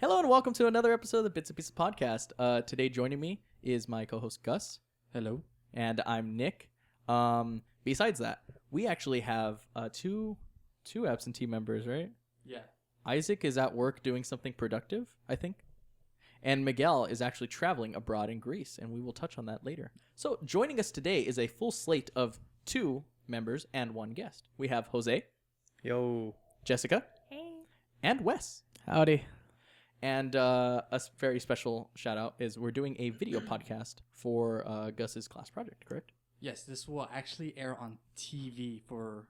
Hello and welcome to another episode of the Bits and Pieces podcast. Today joining me is my co-host Gus. Hello. And I'm Nick. Besides that, we actually have two absentee members, right? Yeah. Isaac is at work doing something productive, I think. And Miguel is actually traveling abroad in Greece, and we will touch on that later. So joining us today is a full slate of 2 members and 1 guest. We have Jose. Yo. Jessica. Hey. And Wes. Howdy. And a very special shout out is we're doing a video podcast for Gus's class project, correct? Yes, this will actually air on TV for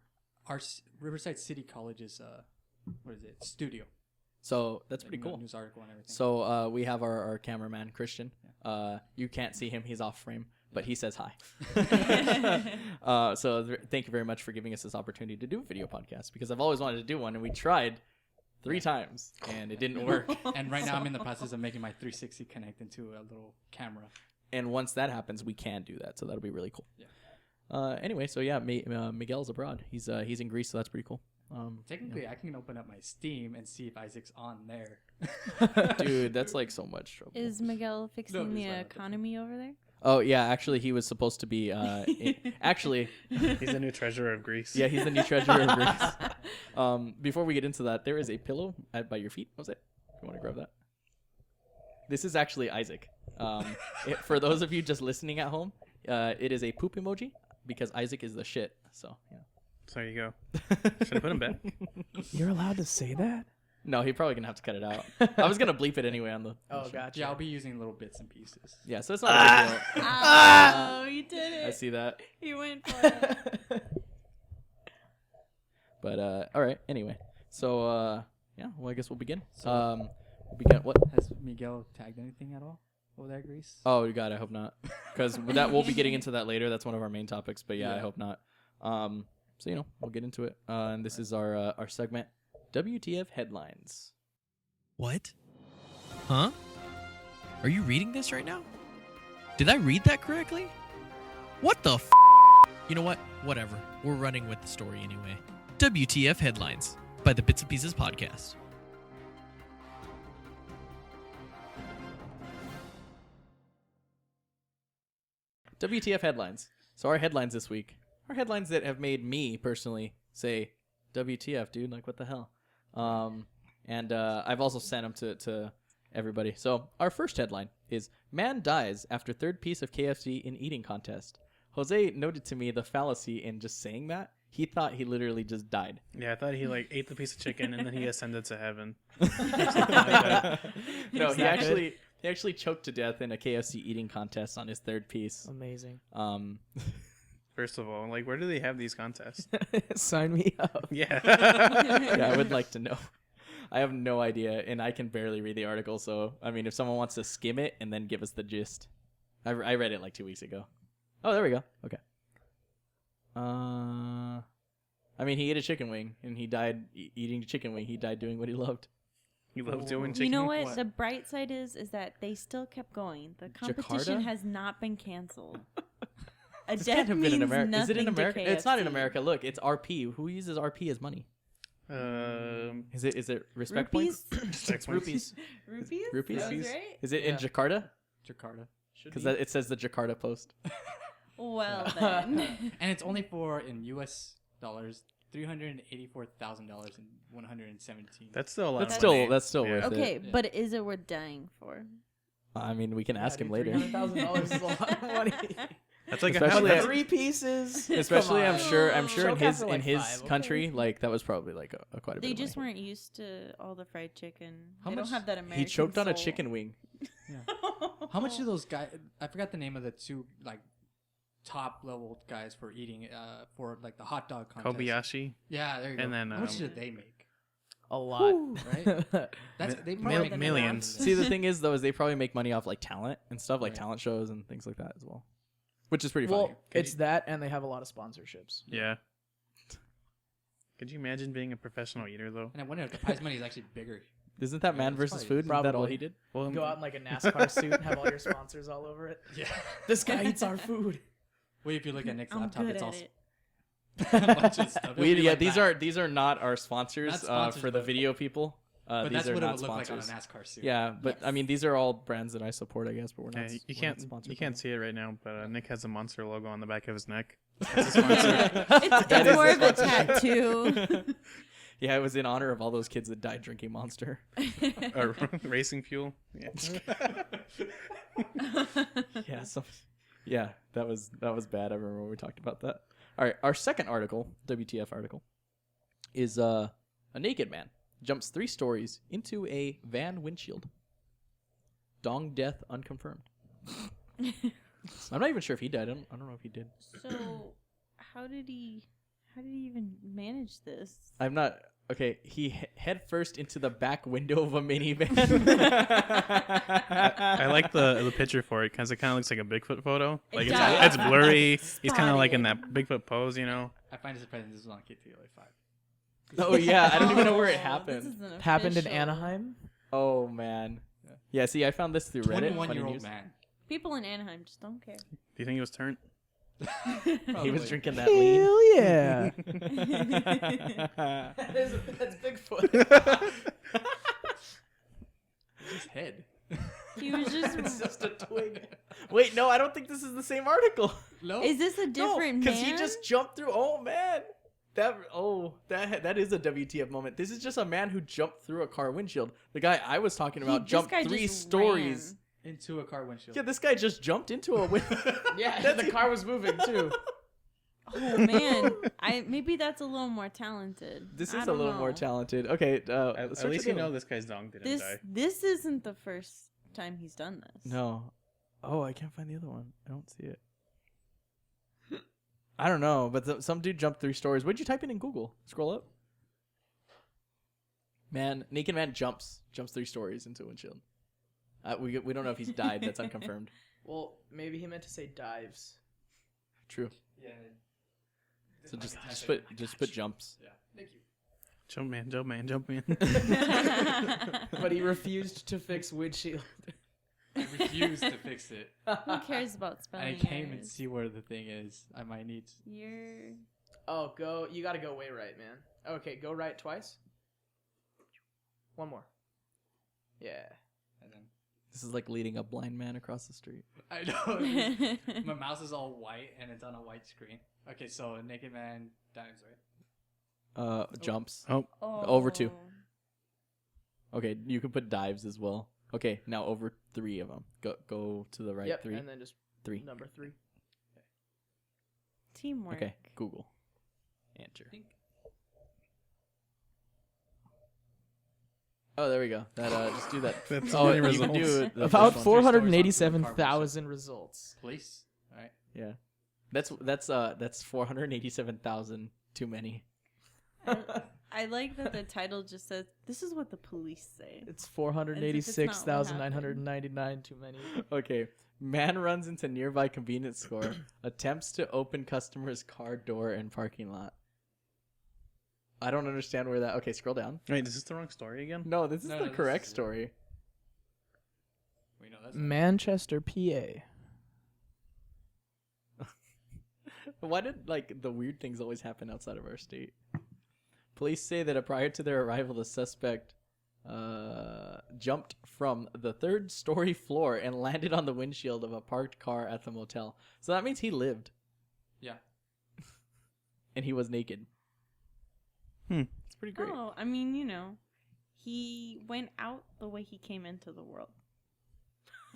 our Riverside City College's studio. So that's pretty cool. News article and everything. So we have our cameraman Christian. You can't see him; he's off frame, but he says hi. Thank you very much for giving us this opportunity to do a video podcast because I've always wanted to do one, and we tried 3 times and it didn't work. And right now I'm in the process of making my 360 connect into a little camera. And once that happens, we can do that, so that'll be really cool. Yeah. Anyway, so yeah, Miguel's abroad. He's in Greece, so that's pretty cool. Technically, I can open up my Steam and see if Isaac's on there. Dude, that's like so much trouble. Is Miguel fixing the economy over there? Oh yeah, actually he was supposed to be actually He's the new treasurer of Greece. yeah, he's the new treasurer of Greece. Before we get into that, there is a pillow by your feet. What was it? You want to grab that? This is actually Isaac. For those of you just listening at home, it is a poop emoji because Isaac is the shit. So yeah. So there you go. Should I put him back? You're allowed to say that? No, he's probably gonna have to cut it out. I was gonna bleep it anyway on the. Oh, gotcha. Yeah, I'll be using little bits and pieces. Yeah, so it's not a big deal. Oh, you did it. I see that. You went for it. But all right. Anyway, so yeah, well I guess we'll begin. So- We'll begin. What? Has Miguel tagged anything at all over there, Greece? Oh God, I hope not, because that we'll be getting into that later. That's one of our main topics. But yeah, I hope not. So we'll get into it. And this is our segment, WTF Headlines. What? Huh? Are you reading this right now? Did I read that correctly? What the f***? You know what? Whatever. We're running with the story anyway. WTF Headlines by the Bits and Pieces podcast. WTF Headlines. So our headlines this week are headlines that have made me personally say, WTF, dude, like what the hell? And I've also sent them to everybody. So our first headline is, man dies after 3rd piece of KFC in eating contest. Jose noted to me the fallacy in just saying that. He thought he literally just died. Yeah, I thought he ate the piece of chicken and then he ascended to heaven. No, he actually choked to death in a KFC eating contest on his 3rd piece. Amazing. First of all, where do they have these contests? Sign me up. Yeah. Yeah, I would like to know. I have no idea, and I can barely read the article. So, I mean, if someone wants to skim it and then give us the gist. I read it like 2 weeks ago. Oh, there we go. Okay. I mean, he ate a chicken wing, and he died eating a chicken wing. He died doing what he loved. He loves doing chicken. You know what? The bright side is that they still kept going. The competition Jakarta? has not been canceled. A It's death kind of been in means America. nothing Is it in America? to It's not in KFC. America. Look, it's RP. Who uses RP as money? Is it respect Rupees? points? It's rupees. Rupees? Rupees? That was right? Is it in Jakarta? Jakarta. Because it says the Jakarta Post. Well, then. And it's only in U.S. dollars, $384,000 and 117. That's still a lot. That's of still money. that's still worth Okay, it. but is it worth dying for? I mean, we can ask him later. $300,000 is a lot of money. That's like Especially a 3 pieces. Especially, Come I'm on. sure in Choke his after, like, in his 5, country, that was probably like a quite a bit. They of just money. weren't used to all the fried chicken. How They much- don't have that American He choked on a soul. chicken wing. How much do those guys? I forgot the name of the 2 top level guys for eating for the hot dog contest. Kobayashi. Yeah, there you go. And then, how much did they make? A lot. Right? They probably make millions. See, the thing is though, is they probably make money off talent and stuff, like talent shows and things like that as well, which is pretty Well, funny. it's that, and they have a lot of sponsorships. Yeah. Could you imagine being a professional eater though? And I wonder if the prize money is actually bigger. Isn't that Man it's versus probably- Food? Isn't that all probably. he did? Well, Go out in a NASCAR suit and have all your sponsors all over it. Yeah. This guy eats our food. Wait, if you look at Nick's I'm laptop, good it's at all it. a bunch of stuff. It'll be like these that. are not our sponsors, Not sponsors, for the but- video people. But these that's are what it not would look like on a sponsors. NASCAR suit. Yeah, but I Yes. mean, these are all brands that I support, I guess. But we're not. Yeah, we're not sponsored you by can't them. see it right now, but Nick has a Monster logo on the back of his neck. That's a sponsor. It's That is more the of a sponsor. tattoo. Yeah, it was in honor of all those kids that died drinking Monster. Racing fuel. Yeah. Yeah, yeah, that was bad. I remember when we talked about that. All right, our second article, WTF article, is a naked man jumps 3 stories into a van windshield. Dong death unconfirmed. I'm not even sure if he died. I don't know if he did. So, how did he even manage this? I'm not. Okay, he head first into the back window of a minivan. I like the picture for it because it kind of looks like a Bigfoot photo. Like does. it's blurry. He's kind of like in Spotted. that Bigfoot pose, you know. I find it surprising this is on KTLA 5. Oh yeah, I don't even know where it Oh, happened. this isn't Happened in official. Anaheim. Oh man. Yeah, see, I found this through Reddit. Funny 21-year-old news. man. People in Anaheim just don't care. Do you think he was turned? He was drinking that lean. Hell yeah. That's Bigfoot. His head. He was just. It's just a twig. Wait, no, I don't think this is the same article. No. Is this a different because man? he just jumped through. Oh man, that is a WTF moment. This is just a man who jumped through a car windshield. The guy I was talking about This jumped guy 3 just stories. ran. into a car windshield. Yeah, this guy just jumped into a window. Yeah, the car was moving too. Oh man, maybe that's a little more talented. This I is a don't little more know. talented. Okay, At search least it you up. know this guy's dong didn't This die. this isn't the first time he's done this. No. Oh, I can't find the other one. I don't see it. I don't know, but some dude jumped 3 stories. What'd you type in Google? Scroll up. Man, naked man jumps 3 stories into a windshield. We don't know if he's died. That's unconfirmed. Well, maybe he meant to say dives. True. Yeah. So just put jumps. Yeah. Thank you. Jump man, jump man, jump man. But he refused to fix windshield. I refuse to fix it. Who cares about spelling And I can't even errors? see where the thing is. I might need to. You're Oh, go. You gotta go way right, man. Okay, go right twice. One more. Yeah. And then This is like leading a blind man across the street. I know. My mouse is all white and it's on a white screen. Okay, so naked man dives, right? Jumps. Oh, Over 2. Okay, you can put dives as well. Okay, now over 3 of them. Go to the right. Yep. 3. And then just 3. number 3. teamwork. Okay, Google. Enter. Oh, there we go. That just do that. That's Oh, many you can do results. it. the About first one. 487,000 results. Police. Right. Yeah, that's 487,000 too many. I like that the title just says, "This is what the police say." It's 486,999 too many. Okay, man runs into nearby convenience store, attempts to open customer's car door and parking lot. I don't understand where that. Okay, scroll down. Wait, is this the wrong story again? No, this is No, the no, this correct is it. story. We know that's Manchester, PA. Why did the weird things always happen outside of our state? Police say that prior to their arrival, the suspect jumped from the 3rd-story floor and landed on the windshield of a parked car at the motel. So that means he lived. Yeah. And he was naked. It's pretty great. Oh, I mean, he went out the way he came into the world.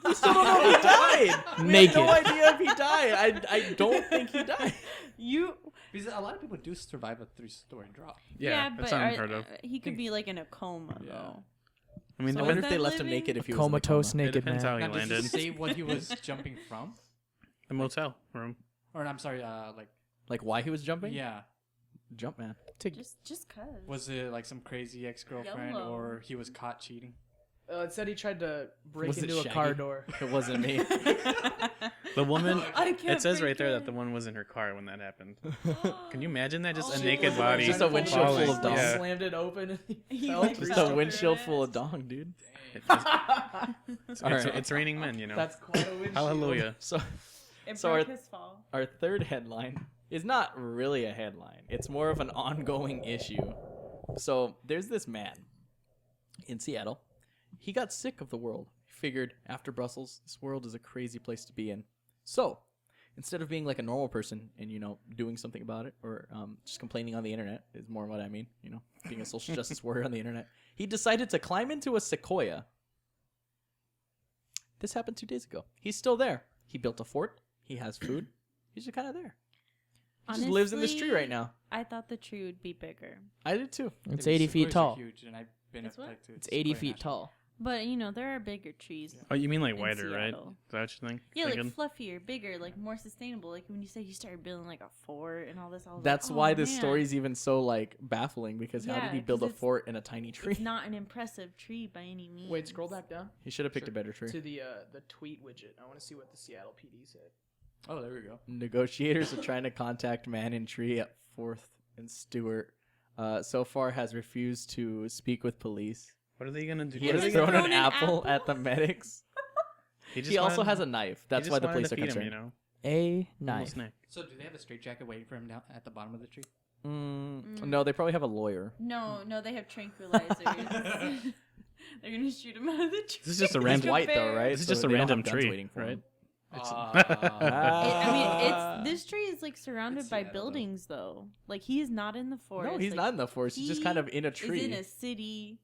We still don't know if he died. We Naked. have no idea if he died. I don't think he died. Because a lot of people do survive a 3-story drop. Yeah, that's but unheard of. he could be like in a coma though. I mean, So I depends, wonder if that they left him living? naked if he was in a Comatose coma. it naked depends man. how he Now, does landed. it say what he was jumping from? The motel room. Or I'm sorry, Like why he was jumping? yeah. Jump man. Just cause. Was it like some crazy ex-girlfriend YOLO. or he was caught cheating? It said he tried to break Was it into a Shaggy? car door. It wasn't me. The woman. I can't It says right break there it. that the one was in her car when that happened. Can you imagine that? Just a Oh. naked body. Just a windshield falling. full of dong. Yeah. Slammed it open. And He, fell like, through Just fell a through windshield it. full of dong, dude. It's, All right. it's raining men, you know. That's quite a windshield. Hallelujah. So It So broke his fall. our 3rd headline is not really a headline. It's more of an ongoing issue. So there's this man in Seattle. He got sick of the world. He figured after Brussels, this world is a crazy place to be in. So instead of being like a normal person and, doing something about it or just complaining on the internet is more what I mean, being a social justice warrior on the internet, he decided to climb into a sequoia. This happened 2 days ago. He's still there. He built a fort. He has food. He's just kind of there. He just lives in this tree right now. I thought the tree would be bigger. I did too. It's 80 feet tall. Huge, and I've been It's what? to It's 80 Sequoia feet National. tall. But, there are bigger trees. Oh, you mean like in wider, right? Is Seattle. that what you think? Yeah, Thinking? like fluffier, bigger, like more sustainable. Like when you say you started building like a fort and all this, I was That's like, why oh, this man. story's even so like baffling because how Yeah, did he build 'cause a it's- fort in a tiny tree? It's not an impressive tree by any means. Wait, scroll back down He should have picked a better tree. to the tweet widget. I want to see what the Seattle PD said. Oh, there we go. Negotiators are trying to contact man in tree at 4th and Stewart. So far has refused to speak with police. What are they gonna do? He What are has they thrown gonna an an apple apple? at the medics. just He also wanted- has a knife. he That's just why the wanted police to are feed him, concerned. A Little knife. snack. So do they have a straitjacket waiting for him down at the bottom of the tree? No, they probably have a lawyer. No, they have tranquilizers. They're gonna shoot him out of the tree. This is just a He's random. white though, right? This is So just a they don't have random guns tree, waiting for right? him. This tree is like surrounded It's by Seattle, though. buildings though. Like he is not in the forest. No, he's like, not in the forest. He's just kind of in a Is tree. in a city.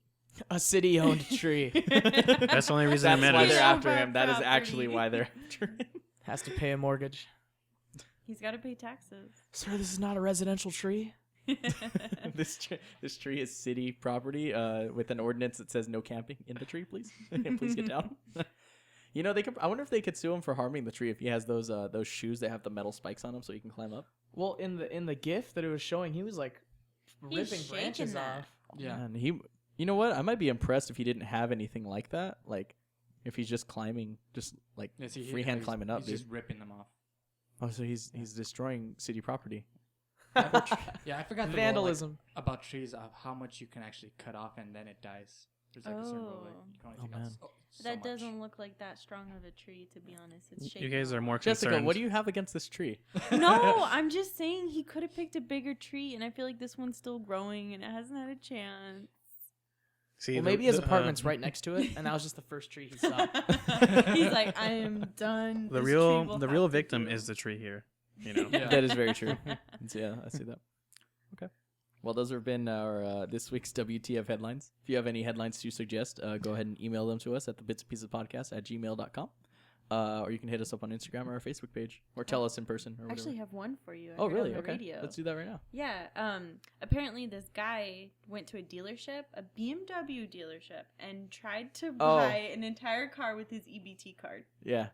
A city-owned tree. That's the only reason it That's why matters. they're Yeah. after him. That is Property. actually why they're after him. Has to pay a mortgage. He's got to pay taxes. Sir, this is not a residential tree. This tree is city property with an ordinance that says no camping in the tree, please. Please get down. They could. I wonder if they could sue him for harming the tree if he has those shoes that have the metal spikes on them so he can climb up. Well, in the GIF that it was showing, he was like He's ripping shaking branches that. off. Yeah. And you know what? I might be impressed if he didn't have anything like that. Like, if he's just climbing, just like Yes, freehand climbing up, He's dude. just ripping them off. Oh, so he's destroying city property. Yeah, I forgot the Vandalism. rule, like, about trees of how much you can actually cut off and then it dies. There's like a certain rule. Like, you can only take out man. so That much. doesn't look like that strong of a tree, to be honest. It's shaking. You guys are more Jessica, concerned. what do you have against this tree? No, I'm just saying he could have picked a bigger tree, and I feel like this one's still growing and it hasn't had a chance. See, Well, the- maybe his the, apartment's right next to it, and that was just the first tree he saw. He's like, I am done. The This tree real will the have real to victim do." is the tree here. You know. Yeah. That is very true. Yeah, I see that. Okay. Well, those have been our this week's WTF headlines. If you have any headlines to suggest, go ahead and email them to us at thebitsandpiecespodcast@gmail.com. Or you can hit us up on Instagram or our Facebook page, or tell us in person. Or I whatever. actually have one for you. I Oh, heard really? On the Okay. radio. Let's do that right now. Yeah. Apparently, this guy went to a dealership, a BMW dealership, and tried to buy an entire car with his EBT card. Yeah.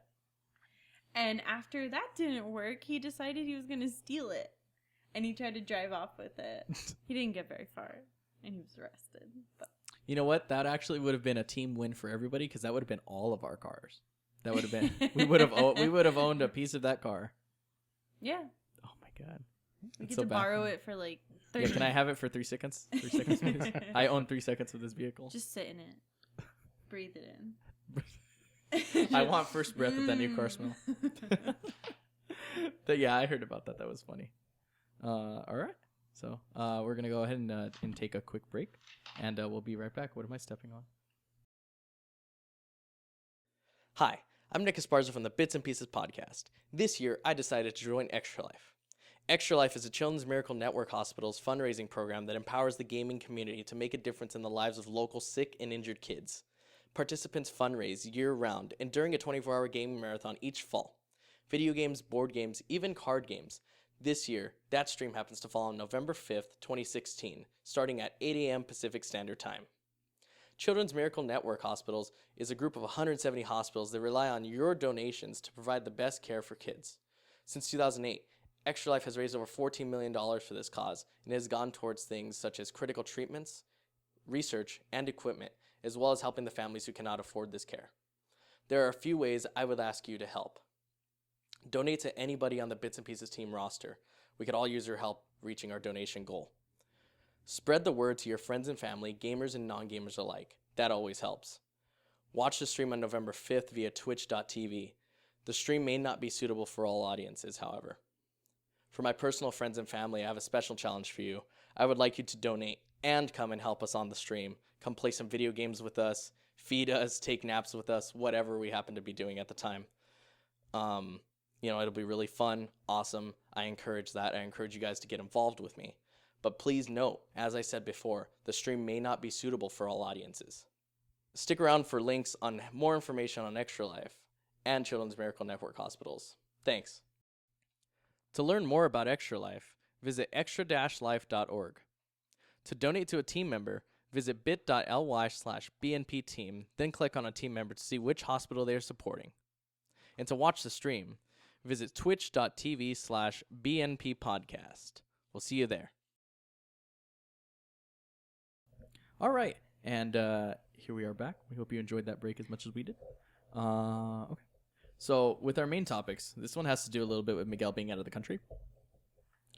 And after that didn't work, he decided he was going to steal it. And he tried to drive off with it. He didn't get very far, and he was arrested. But You know what? That actually would have been a team win for everybody because that would have been all of our cars. That would have been we would have owned a piece of that car. yeah, Oh my god. we That's get so to bad. borrow it for like 30 Yeah, can I have it for 3 seconds? 3 seconds, please. I own 3 seconds of this vehicle. Just sit in it. Breathe it in. I want first breath of that new car smell. But yeah, I heard about that. That was funny. All right. So we're going to go ahead and take a quick break, and we'll be right back. What am I stepping on? Hi, I'm Nick Esparza from the Bits and Pieces podcast. This year, I decided to join Extra Life. Extra Life is a Children's Miracle Network Hospital's fundraising program that empowers the gaming community to make a difference in the lives of local sick and injured kids. Participants fundraise year-round and during a 24-hour gaming marathon each fall. Video games, board games, even card games. This year, that stream happens to fall on November 5th, 2016, starting at 8 a.m. Pacific Standard Time. Children's Miracle Network Hospitals is a group of 170 hospitals that rely on your donations to provide the best care for kids. Since 2008, Extra Life has raised over $14 million for this cause, and it has gone towards things such as critical treatments, research, and equipment, as well as helping the families who cannot afford this care. There are a few ways I would ask you to help. Donate to anybody on the Bits and Pieces team roster. We could all use your help reaching our donation goal. Spread the word to your friends and family, gamers and non-gamers alike. That always helps. Watch the stream on November 5th via twitch.tv. The stream may not be suitable for all audiences, however. For my personal friends and family, I have a special challenge for you. I would like you to donate and come and help us on the stream. Come play some video games with us, feed us, take naps with us, whatever we happen to be doing at the time. It'll be really fun, awesome. I encourage that. I encourage you guys to get involved with me. But please note, as I said before, the stream may not be suitable for all audiences. Stick around for links on more information on Extra Life and Children's Miracle Network hospitals. Thanks. To learn more about Extra Life, visit extra-life.org. To donate to a team member, visit bit.ly/BNP team, then click on a team member to see which hospital they are supporting. And to watch the stream, visit twitch.tv/BNP podcast. We'll see you there. All right, and here we are back. We hope you enjoyed that break as much as we did. Okay. So with our main topics, this one has to do a little bit with Miguel being out of the country.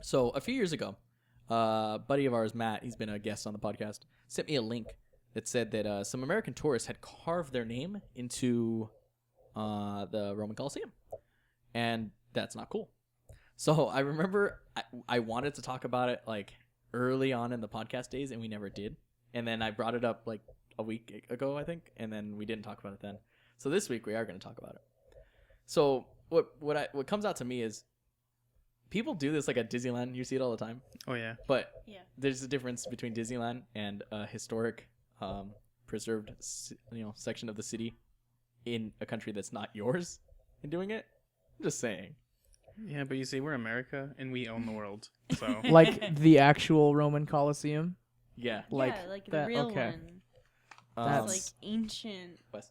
So a few years ago, a buddy of ours, Matt, he's been a guest on the podcast, sent me a link that said that some American tourists had carved their name into the Roman Colosseum. And that's not cool. So I remember I wanted to talk about it like early on in the podcast days, and we never did. And then I brought it up like a week ago, I think, and then we didn't talk about it then. So this week we are going to talk about it. So what comes out to me is people do this like at Disneyland. You see it all the time. Oh yeah. But Yeah. there's a difference between Disneyland and a historic, preserved, section of the city in a country that's not yours and doing it. I'm just saying. Yeah, but you see, we're America and we own the world. So Like the actual Roman Colosseum. Yeah. Like yeah, like the that- real okay. one. Um, It's like ancient, Wes.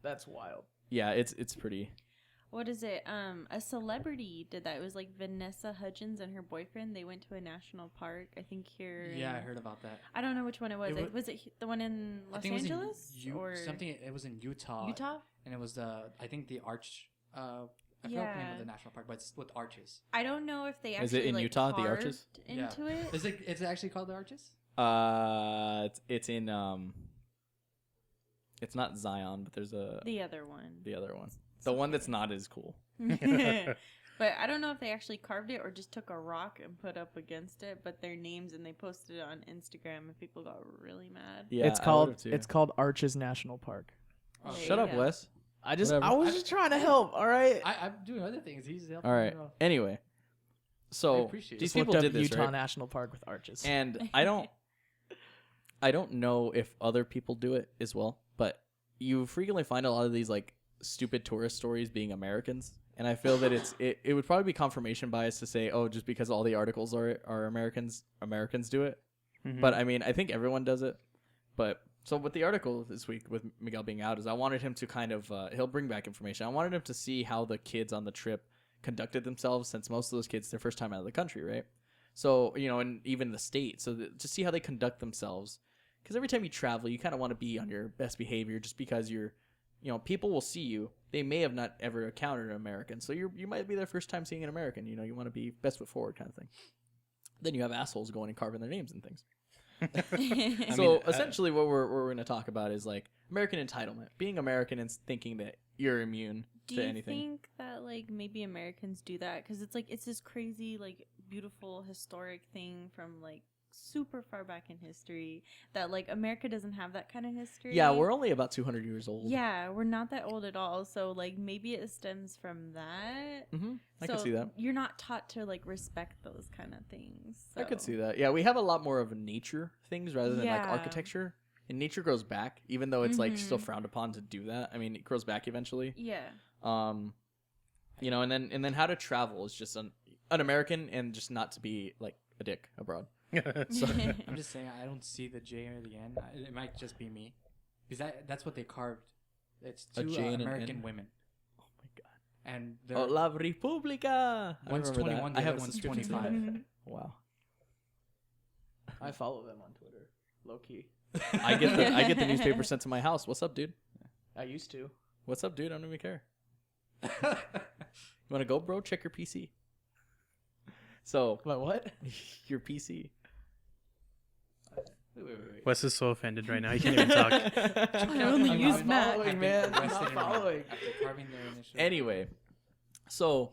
That's wild. Yeah, it's pretty. What is it? A celebrity did that. It was like Vanessa Hudgens and her boyfriend. They went to a national park. I think here. Yeah, I in- heard about that. I don't know which one it was. It wa- Was it the one in I Los think Angeles it was or something. It was in Utah. Utah? And it was I think the arch. I forgot the name Yeah. of the national park, but it's with arches. I don't know if they actually Is it in like, Utah, the carved arches? into it. Is it actually called the arches? It's in it's not Zion, but there's The other one. the other one. The one that's not as cool. But I don't know if they actually carved it or just took a rock and put up against it, but their names, and they posted it on Instagram and people got really mad. Yeah, it's called Arches National Park. Oh, There Shut you up, go. Wes. I Whatever. was just trying to help. All right. I'm doing other things. He's helping All right. me out. Anyway, I so appreciate it. these Just looked people up did this, Utah right? National Park with arches. And I don't know if other people do it as well, but you frequently find a lot of these like stupid tourist stories being Americans, and I feel that it would probably be confirmation bias to say, oh, just because all the articles are Americans do it. Mhm. But I mean, I think everyone does it. But so with the article this week with Miguel being out is I wanted him to kind of he'll bring back information. I wanted him to see how the kids on the trip conducted themselves, since most of those kids their first time out of the country, right? So and even the state, so to see how they conduct themselves, because every time you travel, you kind of want to be on your best behavior, just because people will see you. They may have not ever encountered an American, so you might be their first time seeing an American. You want to be best foot forward, kind of thing. Then you have assholes going and carving their names and things. So essentially, what we're going to talk about is like American entitlement, being American and thinking that you're immune Do to you anything. think that like maybe Americans do that because it's this crazy like beautiful historic thing from like super far back in history that like America doesn't have that kind of history? Yeah, we're only about 200 years old. Yeah, we're not that old at all. So like maybe it stems from that. I could see that. You're not taught to like respect those kind of things. I could so. see that. Yeah, we have a lot more of nature things rather than like Yeah. architecture. And nature grows back, even though it's like still Mhm. frowned upon to do that. I mean, it grows back eventually. Yeah. And then how to travel is just an American and just not to be like a dick abroad. So I'm just saying I don't see the J or the N. It might just be me, because that's what they carved. It's A two J and an American N? women, oh my god. and they're Oh, La Repubblica. I one's remember that. 21, I the have other a one's subscription to 25. that. Wow. I follow them on Twitter, low key. I get the newspaper sent to my house. What's up, dude? I used to. What's up, dude? I don't even care. You want to go, bro? Check your PC. So, But what? your PC. Wait. Wes is so offended right now. He can't even talk. I only I'm use not Mac. I've been man. I'm arrested not in- following. After carving their initials. Anyway, so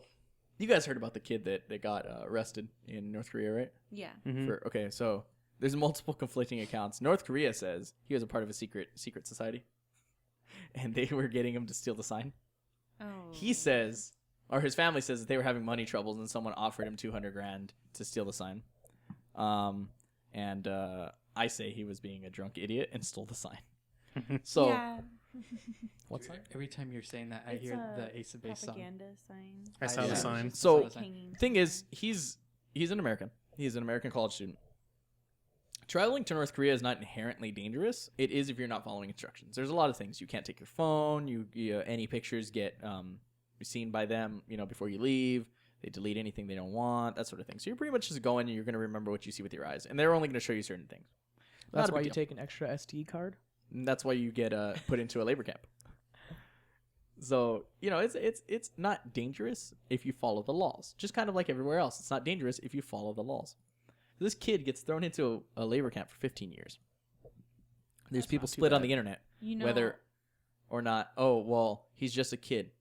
You guys heard about the kid that got arrested in North Korea, right? Yeah. Mhm. Okay, so there's multiple conflicting accounts. North Korea says he was a part of a secret society, and they were getting him to steal the sign. Oh. He says, or his family says, that they were having money troubles, and someone offered him $200,000 to steal the sign. I say he was being a drunk idiot and stole the sign. So yeah. what's that? Every time you're saying that, I It's hear a the Ace of Base song. propaganda sign. I saw Yeah. the sign. So, I saw the sign. Hanging Thing is, somewhere. he's an American. He's an American college student. Traveling to North Korea is not inherently dangerous. It is if you're not following instructions. There's a lot of things. You can't take your phone. Any pictures get seen by them. Before you leave, they delete anything they don't want. That sort of thing. So you're pretty much just going and you're going to remember what you see with your eyes, and they're only going to show you certain things. That's Not a why big you deal. take an extra SD card. And that's why you get put into a labor camp. So it's not dangerous if you follow the laws. Just kind of like everywhere else, it's not dangerous if you follow the laws. This kid gets thrown into a labor camp for 15 years. There's That's people not too split on bad. the internet Whether or not. Oh well, he's just a kid,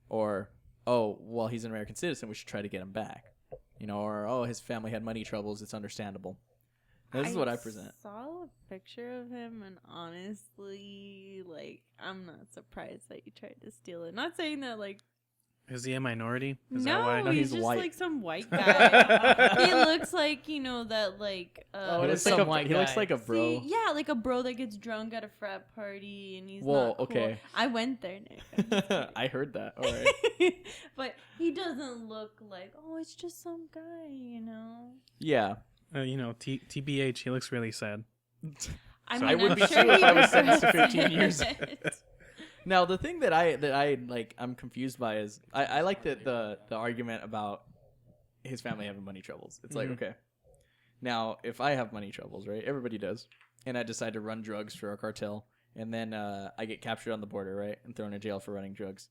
or oh well, he's an American citizen. We should try to get him back. Or oh, his family had money troubles. It's understandable. This is what I present. saw a picture of him, and honestly, I'm not surprised that you tried to steal it. Not saying that, Is he a minority? Is no, that why? No, he's he's just white. some white guy. He looks like that Oh, He it looks is like some a white he looks guy. like a bro. like a bro that gets drunk at a frat party, and he's Whoa, not cool. okay. I went there, Nick. I'm just kidding. I heard that. All right. But he doesn't look like, it's just some guy, Yeah. TBH, he looks really sad. I So mean, I would I'm be sure too if he I was sentenced to regrets 15 years. it. Now the thing that I like I'm confused by is I like the argument about his family having money troubles. It's like, okay, now if I have money troubles, right? Everybody does, and I decide to run drugs for a cartel, and then I get captured on the border, right, and thrown in jail for running drugs.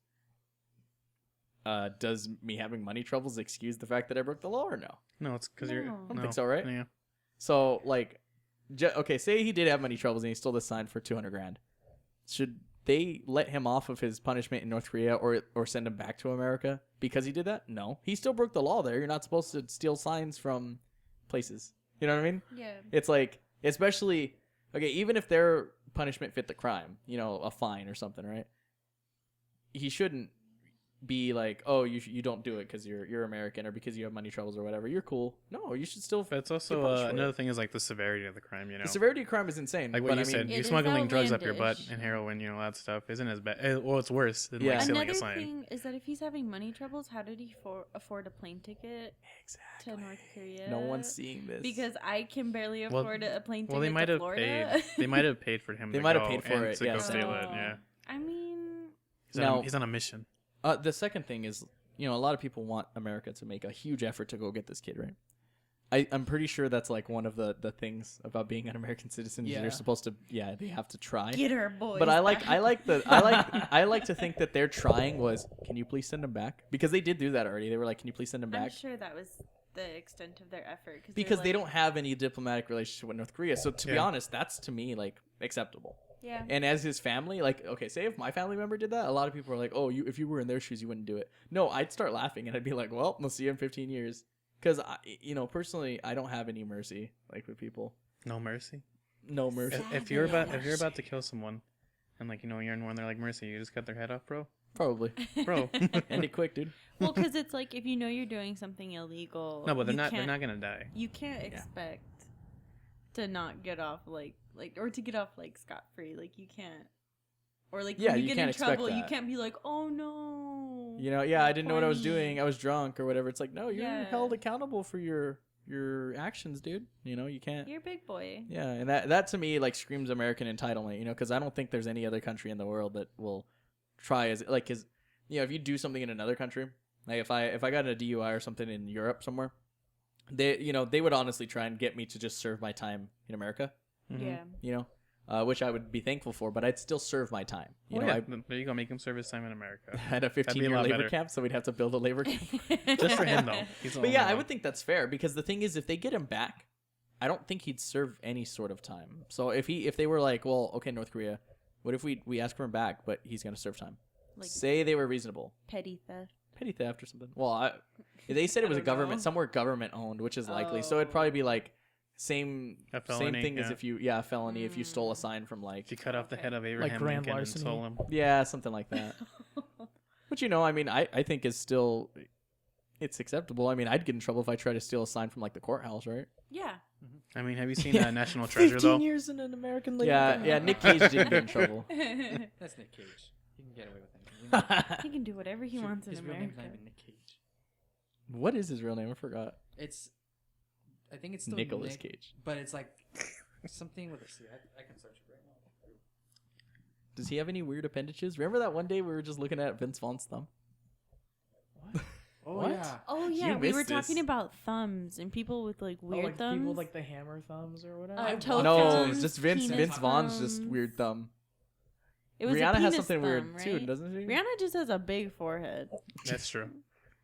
Does me having money troubles excuse the fact that I broke the law or no? No, it's because you're. No. I don't think so, right? Yeah. So like, okay, say he did have money troubles and he stole this sign for $200,000. Should they let him off of his punishment in North Korea or send him back to America because he did that? No, he still broke the law there. You're not supposed to steal signs from places. You know what I mean? Yeah. It's like, especially, okay, even if their punishment fit the crime, a fine or something, right? He shouldn't be like, oh, you don't do it because you're American or because you have money troubles or whatever. You're cool. No, you should still. But it's get also punished for another it. thing is like the severity of the crime. The severity of crime is insane. Like but what you I mean, said, It you're is smuggling drugs up your butt outlandish. and heroin, all that stuff isn't as bad. Well, it's worse than Yeah. like stealing Another a sign. thing is that if he's having money troubles, how did he afford a plane ticket Exactly. to North Korea? No one's seeing this Because I can barely Well- afford a plane ticket Well, they might to have Florida. paid. They might have paid for him. They to might have go paid for and it, to yeah. go steal it. Oh. Yeah. I mean, He's on a mission. The second thing is, a lot of people want America to make a huge effort to go get this kid, right? I'm pretty sure that's like one of the things about being an American citizen. Is Yeah. You're supposed to, they have to try. get her, boys. But I like back. I like to think that their trying was, can you please send him back? Because they did do that already. They were like, can you please send him I'm back? sure that was the extent of their effort. Because they don't have any diplomatic relationship with North Korea. So to be Yeah. honest, that's to me like acceptable. Yeah. And as his family, like, okay, say if my family member did that, a lot of people are like, oh, if you were in their shoes, you wouldn't do it. No, I'd start laughing and I'd be like, well, we'll see you in 15 years. Because, personally, I don't have any mercy, like, with people. No mercy. No mercy. If you're about to kill someone, and like you're in one, they're like mercy. You just cut their head off, bro. Probably. Bro. End it quick, dude. Well, because it's like if you know you're doing something illegal. No, but they're you not. They're can't- not gonna die. You can't expect to not get off or to get off scot free. Like you can't. Or like Yeah, when you you get can't in expect trouble, you that. can't be like, oh no. I didn't know what I was Poor doing. me. I was drunk or whatever. It's like, no, you're Yeah. held accountable for your actions, dude. You can't. You're a big boy. Yeah, and that to me like screams American entitlement, because I don't think there's any other country in the world that will try as like cuz if you do something in another country, like if I got a DUI or something in Europe somewhere, they would honestly try and get me to just serve my time in America, Yeah. which I would be thankful for, but I'd still serve my time. There you go. Make him serve his time in America. I had a 15-year lot labor better. camp, so we'd have to build a labor camp. Just for him though. He's the But only yeah, I one. would think that's fair because the thing is, if they get him back, I don't think he'd serve any sort of time. So if they were like, well, okay, North Korea, what if we ask for him back, but he's gonna serve time? Like Say they were reasonable. petty theft. petty theft or something. Well, they said it was a don't government, know. somewhere government owned, which is likely. So it'd probably be like same felony, thing as yeah. if you a felony if you stole a sign from like If you cut off the head of Abraham grand Lincoln and larceny. stole him. yeah, something like that. But I mean, I think is still it's acceptable. I mean, I'd get in trouble if I tried to steal a sign from like the courthouse, right? Yeah. I mean, have you seen National Treasure, 15 though? years in an American League. Yeah, Nick Cage didn't get in trouble. That's Nick Cage. He can get away with anything. He can do whatever he wants in His real name's America. not even Nick Cage. What is his real name? I forgot. I think it's still Nicolas Nick, Cage. but it's like something with a C. I can search it right now. Does he have any weird appendages? Remember that one day we were just looking at Vince Vaughn's thumb? Oh What? yeah. Oh You yeah, we were missed talking this. about thumbs and people with like Oh, weird like thumbs. people with like the hammer thumbs or whatever. Toe No, thumbs, it's just Vince penis Vaughn's just thumbs. weird thumb. It was a Rihanna has penis something thumb, weird right? too, doesn't she? Rihanna just has a big forehead. That's true.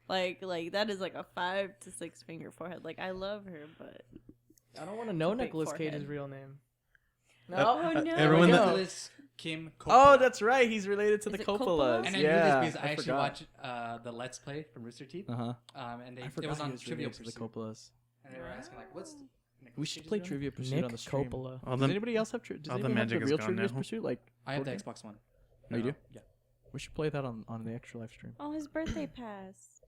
Like that is like a 5 to 6 finger forehead. Like I love her, but I don't want to know It's a big Nicolas Cage's forehead. real name. oh no, everyone that- Nicholas Kim Coppola. Oh, that's right. He's related to Is the it Coppolas. Coppola? And I yeah, knew this because I actually forgot. watched the Let's Play from Rooster Teeth. Uh-huh. And I it forgot was he on was Trivial related to the Pursuit. Coppolas. And they were asking like, what's We Nicolas should Cage's play real name? Trivia Pursuit Nick on the stream. Coppola. All Does the, anybody else have? Does all the anyone have the magic is real gone Trivia now. Pursuit? Like I have the board game? Xbox One. Oh, you do? Yeah. We should play that on the extra live stream. Oh, his birthday passed.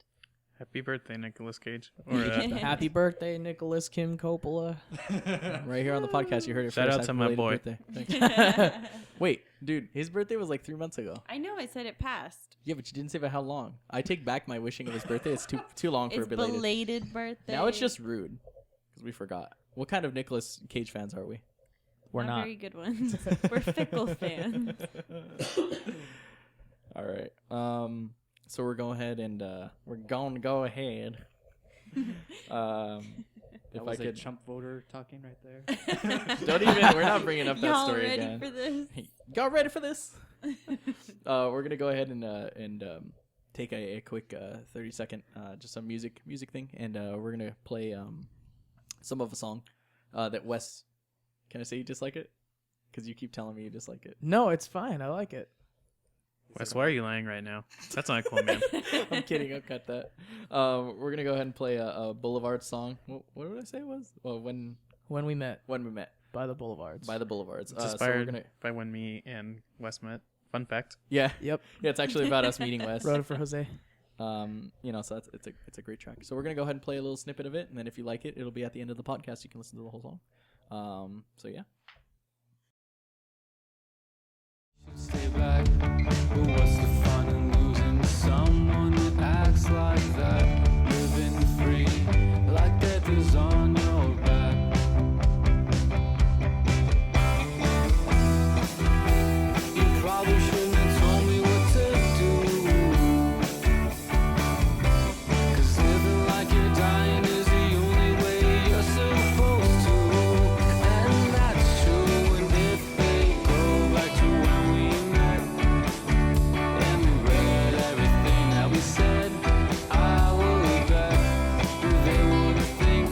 Happy birthday, Nicolas Cage. Or, Happy birthday, Nicholas Kim Coppola. Right here on the podcast, you heard it Shout first. out to Happy my belated boy. birthday. Thanks. Wait, dude, his birthday was like 3 months ago. I know. I said it passed. Yeah, but you didn't say about how long. I take back my wishing of his birthday. It's too long for It's a belated. belated birthday. Now it's just rude because we forgot. What kind of Nicolas Cage fans are we? We're not. very good ones. We're fickle fans. All right. So we're going ahead and we're going to go ahead. That If I was a could, Trump voter talking right there. don't even. We're not bringing up that Y'all story ready again. for this? Hey, y'all ready for this? We're gonna go ahead and take a quick 30-second just some music thing, and we're gonna play some of a song that Wes. Can I say you dislike it? Because you keep telling me you dislike it. No, it's fine. I like it. Wes, why are you lying right now? That's not cool, man. I'm kidding. I'll cut that. We're gonna go ahead and play a Boulevards song. What did I say it was? Well, when When we met we met by the Boulevards. by the Boulevards. It's So we're inspired gonna. by when me and Wes met. Fun fact. Yeah. Yep. Yeah. It's actually about us meeting Wes. Wrote it for Jose. So it's a great track. So we're gonna go ahead and play a little snippet of it, and then if you like it, it'll be at the end of the podcast. You can listen to the whole song. So yeah. Stay back, but what's the fun in losing someone that acts like that? Living free, like death is on your back. You probably shouldn't have told me what to do. 'Cause living like you're dying is the only way you're supposed to. And that's true, and if they go back to when we met and we read everything that we said, I would bet they would think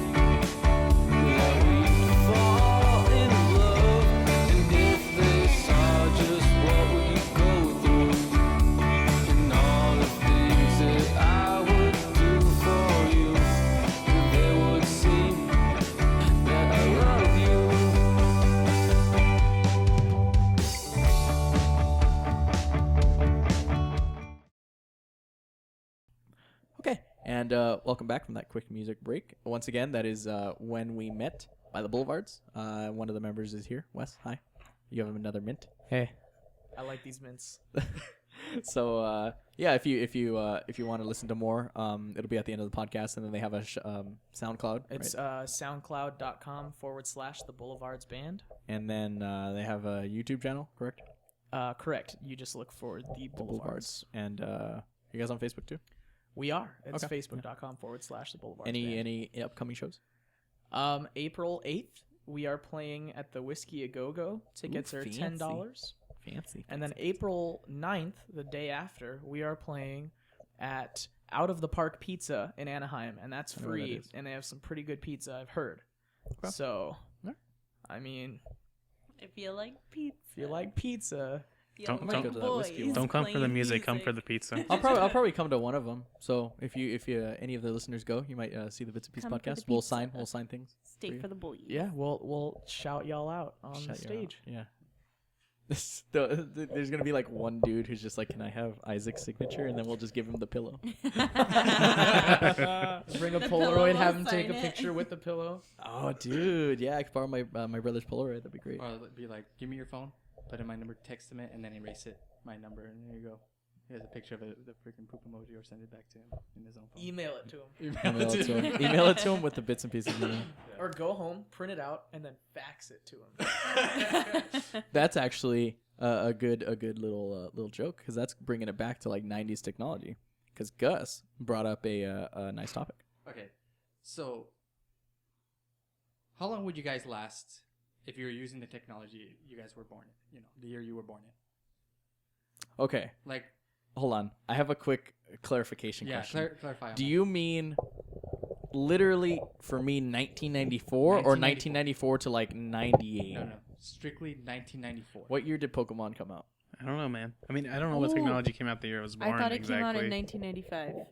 that we'd fall in love. And if they saw just what we go through and all the things that I would do for you, they would see that I love you. Okay, and welcome back from that quick music break. Once again, that is When We Met by the Boulevards. One of the members is here. Wes, hi. You have another mint. Hey. I like these mints. So yeah, if you want to listen to more, it'll be at the end of the podcast, and then they have a SoundCloud. It's right? soundcloud.com/the Boulevards Band. And then they have a YouTube channel, correct? Correct. You just look for the Boulevards. And you guys on Facebook too? We are. It's Okay. facebook.com/the Boulevards Any Band. upcoming shows? April 8th, we are playing at the Whiskey A Go Go. Tickets are fancy. $10. Fancy. And then April 9th, the day after, we are playing at Out of the Park Pizza in Anaheim, and that's I know where that free. is. And they have some pretty good pizza, I've heard. Okay. So, Alright. I mean, If you like pizza. if you like pizza, Don't- might go to that whiskey one. Don't come for the playing music. Come for the pizza. I'll probably come to one of them. So if any of the listeners go, you might see the Bits and Pieces Come for the podcast. We'll pizza. sign things. Stay for the boys. Yeah, we'll shout y'all out on Shout the you out. stage. Yeah. There's gonna be like one dude who's just like, can I have Isaac's signature? And then we'll just give him the pillow. Bring a The Polaroid, pillow, have him take a sign it. picture with the pillow. Oh, dude, yeah, I could borrow my my brother's Polaroid. That'd be great. Or it'd be like, give me your phone, put in my number, text him it, and then erase it, my number, and there you go. Here's a picture of the freaking poop emoji, or send it back to him in his own phone. Email it to him. Email it to him. Email it to him with the Bits and Pieces. Email. Or go home, print it out, and then fax it to him. That's actually a good little joke because that's bringing it back to like 90s technology. Because Gus brought up a nice topic. Okay, so how long would you guys last if you were using the technology you guys were born in? You know, the year you were born in. Okay, Like, hold on. I have a quick clarification yeah, question. clarify. on Do that. you mean literally for me 1994 or 1994 to like 98? No, strictly 1994. What year did Pokemon come out? I don't know, man. I mean, I don't know what technology came out the year it was born. I thought it exactly. came out in 1995.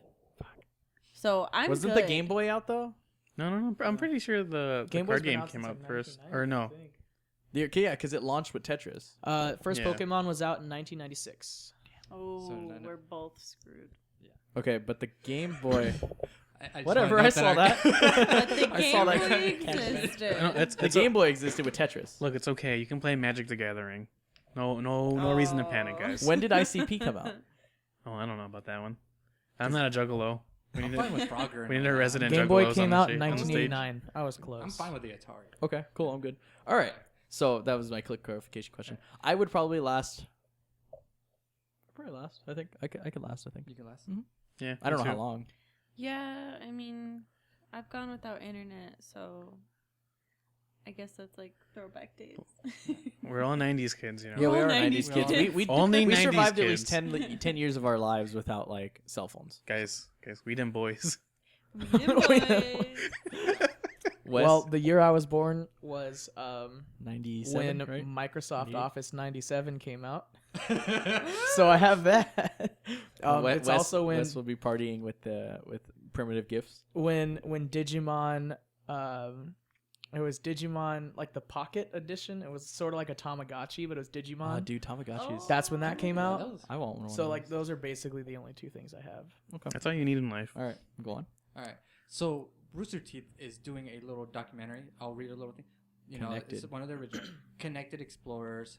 So I'm Wasn't good. the Game Boy out though? No. I'm pretty sure the Game card Boy's been game out came since, out like, first. 1990, Or I no. think. Yeah, because it launched with Tetris. First Yeah. Pokemon was out in 1996. Oh, So no. we're both screwed. Okay, but the Game Boy. I just Whatever, wanna I note saw that. But the I Game saw Boy that. existed. No, it's The Game Boy existed with Tetris. Look, it's okay. You can play Magic the Gathering. No reason to panic, guys. When did ICP come out? Oh, I don't know about that one. I'm not a juggalo. We I'm need fine a, with Frogger. we need a resident Game Boy juggalos came on out the in sta- on the stage. 1989. I was close. I'm fine with the Atari. Okay, cool. I'm good. All right. So that was my quick clarification question. I would probably last. I think I could last. I think. You can last. Yeah, I don't know me how too. long. Yeah, I mean, I've gone without internet, so I guess that's like throwback days. We're all 90s kids, you know. Yeah, we All are 90s 90s kids. kids. We Only we 90s survived at kids. least 10 years of our lives without like cell phones. Guys, we them boys. We did boys. Wes, Well, the year I was born was 97, when right? Microsoft 98? Office 97 came out. So I have that. It's also when Wes will be partying with primitive gifts. when Digimon it was Digimon like the Pocket Edition. It was sort of like a Tamagotchi, but it was Digimon. Oh, dude, Tamagotchis. That's when that came out. I want one. So of like those. those are basically the only two things I have. That's all you need in life. All right, go on. All right. So Rooster Teeth is doing a little documentary. I'll read a little thing. You know, Connected. it's one of the original Connected Explorers.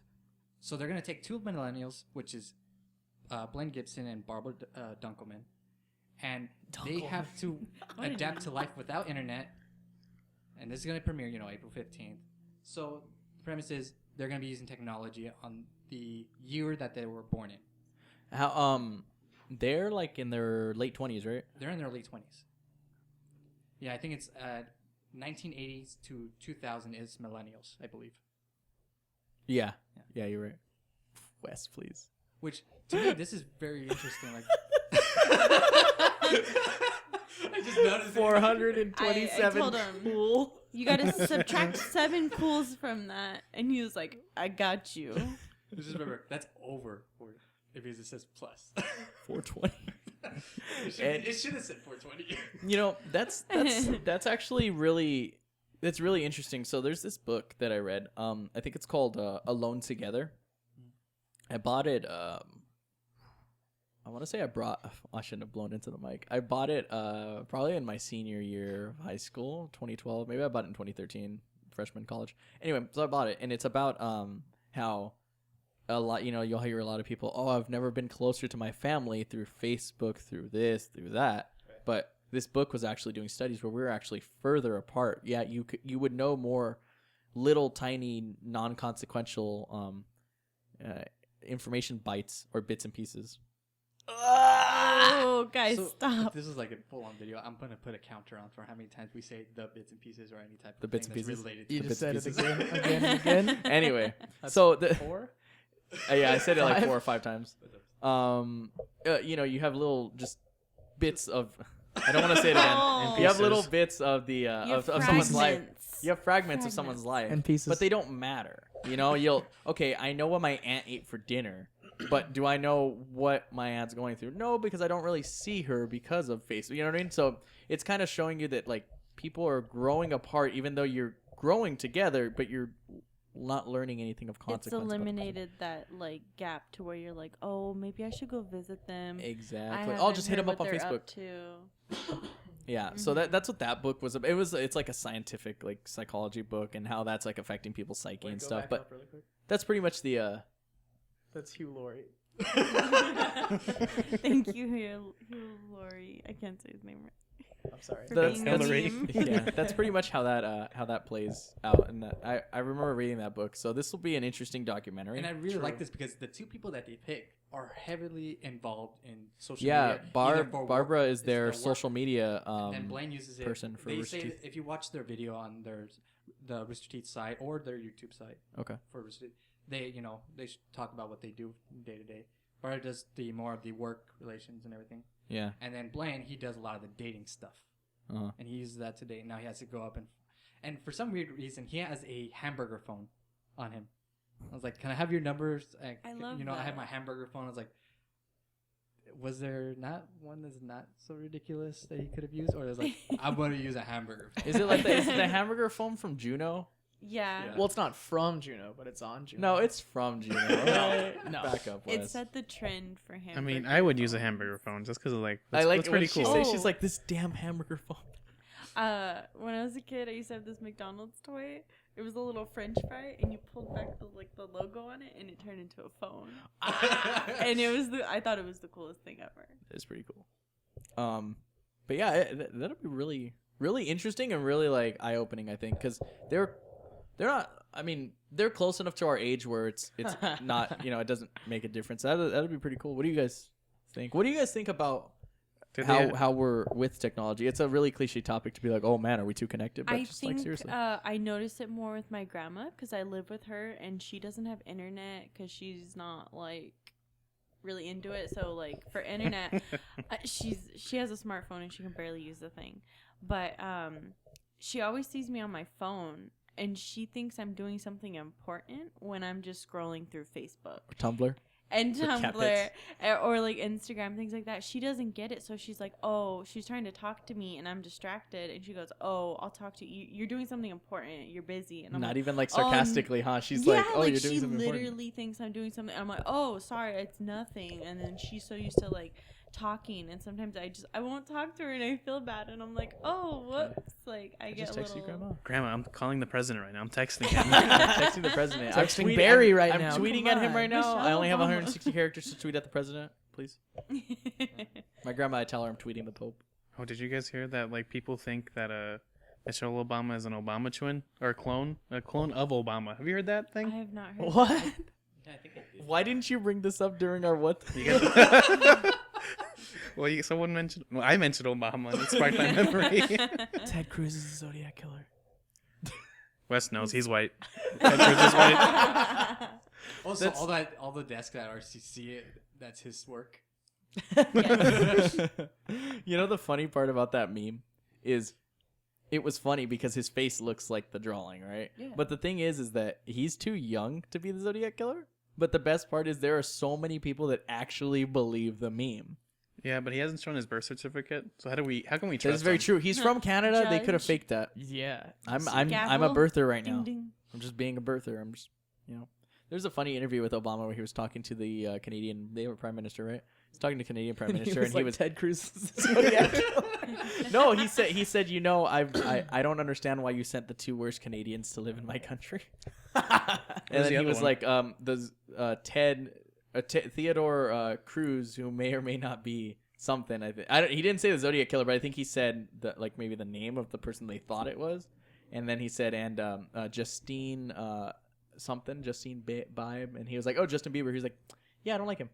So they're gonna take two millennials, which is Blaine Gibson and Barbara Dunkelman, and they have to adapt to life without internet. And this is gonna premiere, April 15th. So the premise is they're gonna be using technology on the year that they were born in. How they're like in their late 20s, right? They're in their late 20s. Yeah, I think it's 1980s to 2000 is millennials, I believe. Yeah, you're right. Wes, please. Which to me, this is very interesting. Like, I just noticed 427 I told him. cool. You gotta subtract 7 cools from that, and he was like, "I got you." Just remember that's over if it says plus. 420. It should have said 420. You know, that's actually really interesting. So there's this book that I read. I think it's called Alone Together. I bought it. I want to say I shouldn't have blown into the mic. I bought it probably in my senior year of high school, 2012. Maybe I bought it in 2013, freshman college. Anyway, so I bought it, and it's about how a lot, you'll hear a lot of people, oh, I've never been closer to my family through Facebook, through this, through that. Right. But this book was actually doing studies where we were actually further apart. Yeah, you would know more little tiny non-consequential information bites or bits and pieces. Oh, guys, So, stop. If this is like a full-on video, I'm gonna put a counter on for how many times we say the bits and pieces or any type The of bits thing and that's pieces? related. You to just bits said and it pieces. again and again. Anyway, That's so 4? yeah, I said it like 5? 4 or 5 times. You have little just bits of. I don't want to say it again. Oh. You have Pieces. little bits of the You of have someone's life. fragments. You have fragments of someone's life, And pieces. but they don't matter. You know, okay, I know what my aunt ate for dinner, but do I know what my aunt's going through? No, because I don't really see her because of Facebook. You know what I mean? So it's kind of showing you that like people are growing apart, even though you're growing together, but you're not learning anything of consequence. It's eliminated that like gap to where you're like, oh, maybe I should go visit them. Exactly. I'll just hit them up on Facebook. Yeah. So that's what that book was. It's like a scientific like psychology book and how that's like affecting people's psyche and stuff. But really quick. that's pretty much the. That's Hugh Laurie. Thank you, Hugh Laurie. I can't say his name right. I'm sorry. For That's- being a Hillary. meme. Yeah, that's pretty much how that plays out. And that I remember reading that book. So this will be an interesting documentary. And I really like this because the two people that they pick are heavily involved in social Yeah, media. either for Barbara work- is it's their work, social media and Blaine uses it. person for They Rooster say Teeth. that if you watch their video on the Rooster Teeth site or their YouTube site Okay. for Rooster Teeth, they talk about what they do day to day. Barbara does the more of the work relations and everything, Yeah. and then Blaine he does a lot of the dating stuff, Uh-huh. and he uses that today. Now he has to go up and for some weird reason he has a hamburger phone on him. I was like, can I have your numbers? I love I that. had my hamburger phone. I was like, was there not one that's not so ridiculous that he could have used? Or it was like, I'm going to use a hamburger phone. Is it like is it the hamburger phone from Juno? Yeah. Yeah. Well, it's not from Juno, but it's on Juno. No, it's from Juno. No. Back up, Wes. It set the trend for him. I mean, I would use a hamburger phone just because of like. I like that's when pretty she cool. says Oh. she's like this damn hamburger phone. When I was a kid, I used to have this McDonald's toy. It was a little French fry, and you pulled back the logo on it, and it turned into a phone. And I thought it was the coolest thing ever. It's pretty cool. But yeah, that'll be really, really interesting and really like eye opening. I think because they're not. I mean, they're close enough to our age where it's not. It doesn't make a difference. That'll be pretty cool. What do you guys think? What do you guys think about how we're with technology? It's a really cliche topic to be like, oh man, are we too connected? But I just think like seriously. I notice it more with my grandma because I live with her and she doesn't have internet because she's not like really into it. So like for internet, she has a smartphone and she can barely use the thing. But she always sees me on my phone and she thinks I'm doing something important when I'm just scrolling through Facebook. Tumblr. And The cat Tumblr or like Instagram, things like that. She doesn't get it, so she's like, "Oh, she's trying to talk to me, and I'm distracted." And she goes, "Oh, I'll talk to you. You're doing something important. You're busy." And I'm Not like, even like sarcastically, huh? She's yeah, like, oh, you're doing she something literally important. thinks I'm doing something. I'm like, "Oh, sorry, it's nothing." And then she's so used to like talking, and sometimes I won't talk to her, and I feel bad, and I'm like, "Oh, whoops!" Like I get Just a text little. you, Grandma. Grandma, I'm calling the president right now. I'm texting him. Texting the president. I'm Texting tweeting- Barry I'm- right I'm now. tweeting Come at him on. right now. Michelle I only have Obama. 160 characters to tweet at the president, please. My grandma, I tell her I'm tweeting the Pope. Oh, did you guys hear that? Like people think that Michelle Obama is an Obama twin or a clone of Obama. Have you heard that I thing? have not heard. What? Yeah, I think I did. Why didn't you bring this up during our what? You guys- well, someone mentioned. Well, I mentioned Obama, and it sparked my memory. Ted Cruz is a Zodiac killer. Wes knows he's white. Ted Cruz is white. Also, That's- all the desks at RCC, that's his work. You know the funny part about that meme is it was funny because his face looks like the drawing, right? Yeah. But the thing is that he's too young to be the Zodiac killer. But the best part is there are so many people that actually believe the meme. Yeah, but he hasn't shown his birth certificate. So how can we trust That is very him? true. He's from Canada. They could have Judge. faked that. Yeah. I'm a Gavel. birther right Ding now. ding. I'm just being a birther. I'm just, There's a funny interview with Obama where he was talking to the Canadian. They were prime minister, right? He's talking to Canadian prime minister, and he was Ted Cruz is a Zodiac killer. no. He said I don't understand why you sent the two worst Canadians to live in my country. And then the he other was one? like, Theodore Cruz, who may or may not be something. He didn't say the Zodiac killer, but I think he said that like maybe the name of the person they thought it was, and then he said Justine Justine Bibe, and he was like, oh, Justin Bieber. He was like, yeah, I don't like him.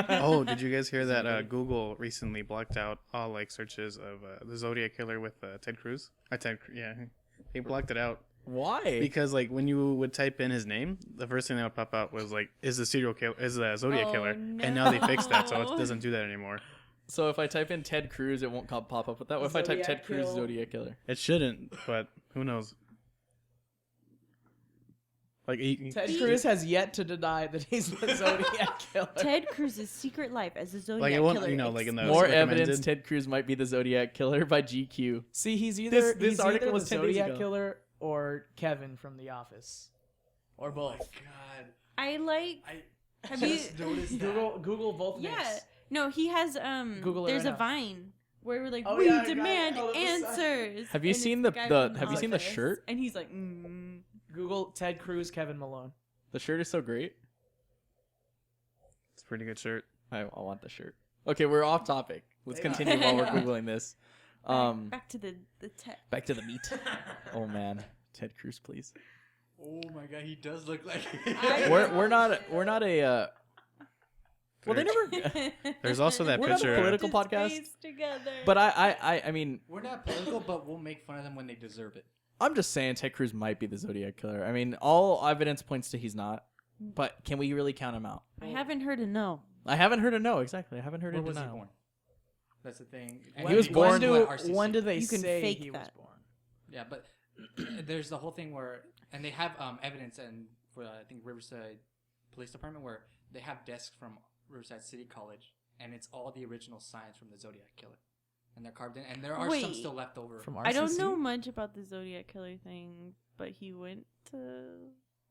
Oh, did you guys hear that Google recently blocked out all like searches of the Zodiac killer with Ted Cruz? Yeah, they blocked it out Why? because like when you would type in his name, the first thing that would pop up was like, is the serial killer, is the Zodiac Oh, killer, and now they fixed that, so it no. doesn't do that anymore. So if I type in Ted Cruz, it won't pop up with that. What if I type Zodiac Ted Cruz kill. Zodiac Killer? It shouldn't, but who knows? Like Ted Cruz has yet to deny that he's the Zodiac killer. Ted Cruz's secret life as a Zodiac like it won't, killer. you know, like in the More recommended- evidence Ted Cruz might be the Zodiac Killer by GQ. See, he's either This he's article either was the 10 days Zodiac ago. killer or Kevin from The Office, or both. God, I like. I Have you? just noticed that. Google both. Yeah. names. No, he has. Google it There's right a now. Vine where we're like, Oh, we yeah, I got it. demand Oh, that's the answers. Have you And seen it's the- guy the- from have you seen the Office, shirt? And he's like, Google Ted Cruz, Kevin Malone. The shirt is so great. It's a pretty good shirt. I want the shirt. Okay, we're off topic. Let's continue while we're googling this. back to the tech. Back to the meat. Oh man, Ted Cruz, please. Oh my God, he does look like. We're not a. Well, they never. There's also that We're not a picture. political His podcast. face together. But I mean, We're not political, but we'll make fun of them when they deserve it. I'm just saying Ted Cruz might be the Zodiac Killer. I mean, all evidence points to he's not. But can we really count him out? I haven't heard a no. I haven't heard a no. Exactly, I haven't heard Where a was he denial. born? That's the thing. He was born- When do they You can say fake he was that. born? Yeah, but there's the whole thing where, and they have evidence, and for I think Riverside Police Department, where they have desks from Riverside City College, and it's all the original signs from the Zodiac Killer, and they're carved in, and there are some Wait. still left over. From I don't RCC? know much about the Zodiac killer thing, but he went to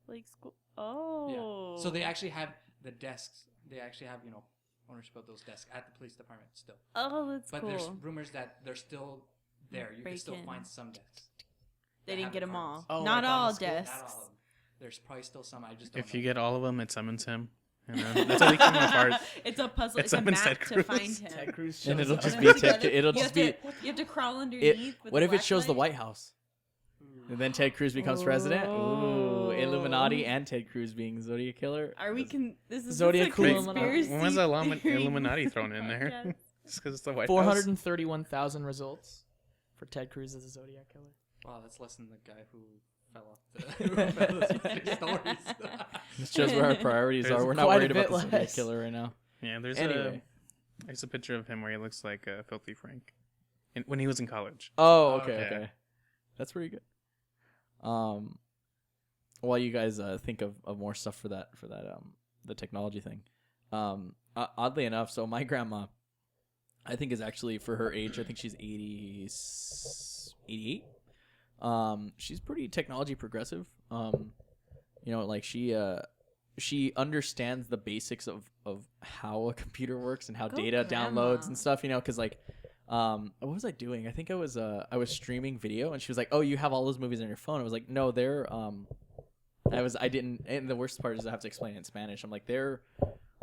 like school. Oh. So they actually have the desks. They actually have ownership of those desks at the police department still. Oh, that's But there's cool. rumors that they're still there. You can still Break-in. find some desks. They that didn't have get the them cards. all. Oh, Not like on the all school? Not desks. all of them. There's probably still some. I just don't If know. you get all of them, it summons him. And then that's how they keep him apart. It's a puzzle. It's It's, a up in map Ted to Cruz. find him. Ted Cruz And shows it'll up. just And be then you Ted. gotta- It'll you just have be. to- You have to crawl underneath. With What the if it shows the flashlight. White House? And then Ted Cruz becomes president. Ooh, Illuminati and Ted Cruz being Zodiac Killer. Are we can? This is Zodiac just a Cruz. conspiracy When was the theory Illuminati thrown in there? podcast. Just because it's the White House. 431,000 results for Ted Cruz as a Zodiac killer. Wow, that's less than the guy who fell off the who fell those stories. This shows where our priorities There's are. We're not quite a worried about bit the Zodiac less. Killer right now. Yeah, there's Anyway. a picture of him where he looks like Filthy Frank, when he was in college. Oh, okay, Okay. okay. That's pretty good. While you guys think of more stuff for that the technology thing, oddly enough, so my grandma, I think is actually for her age, I think she's 88. She's pretty technology progressive. Like she understands the basics of how a computer works and how Go data grandma. downloads and stuff. Because like. What was I doing? I think I was streaming video, and she was like, "Oh, you have all those movies on your phone." I was like, "No, they're I didn't." And the worst part is I have to explain it in Spanish. I'm like, "They're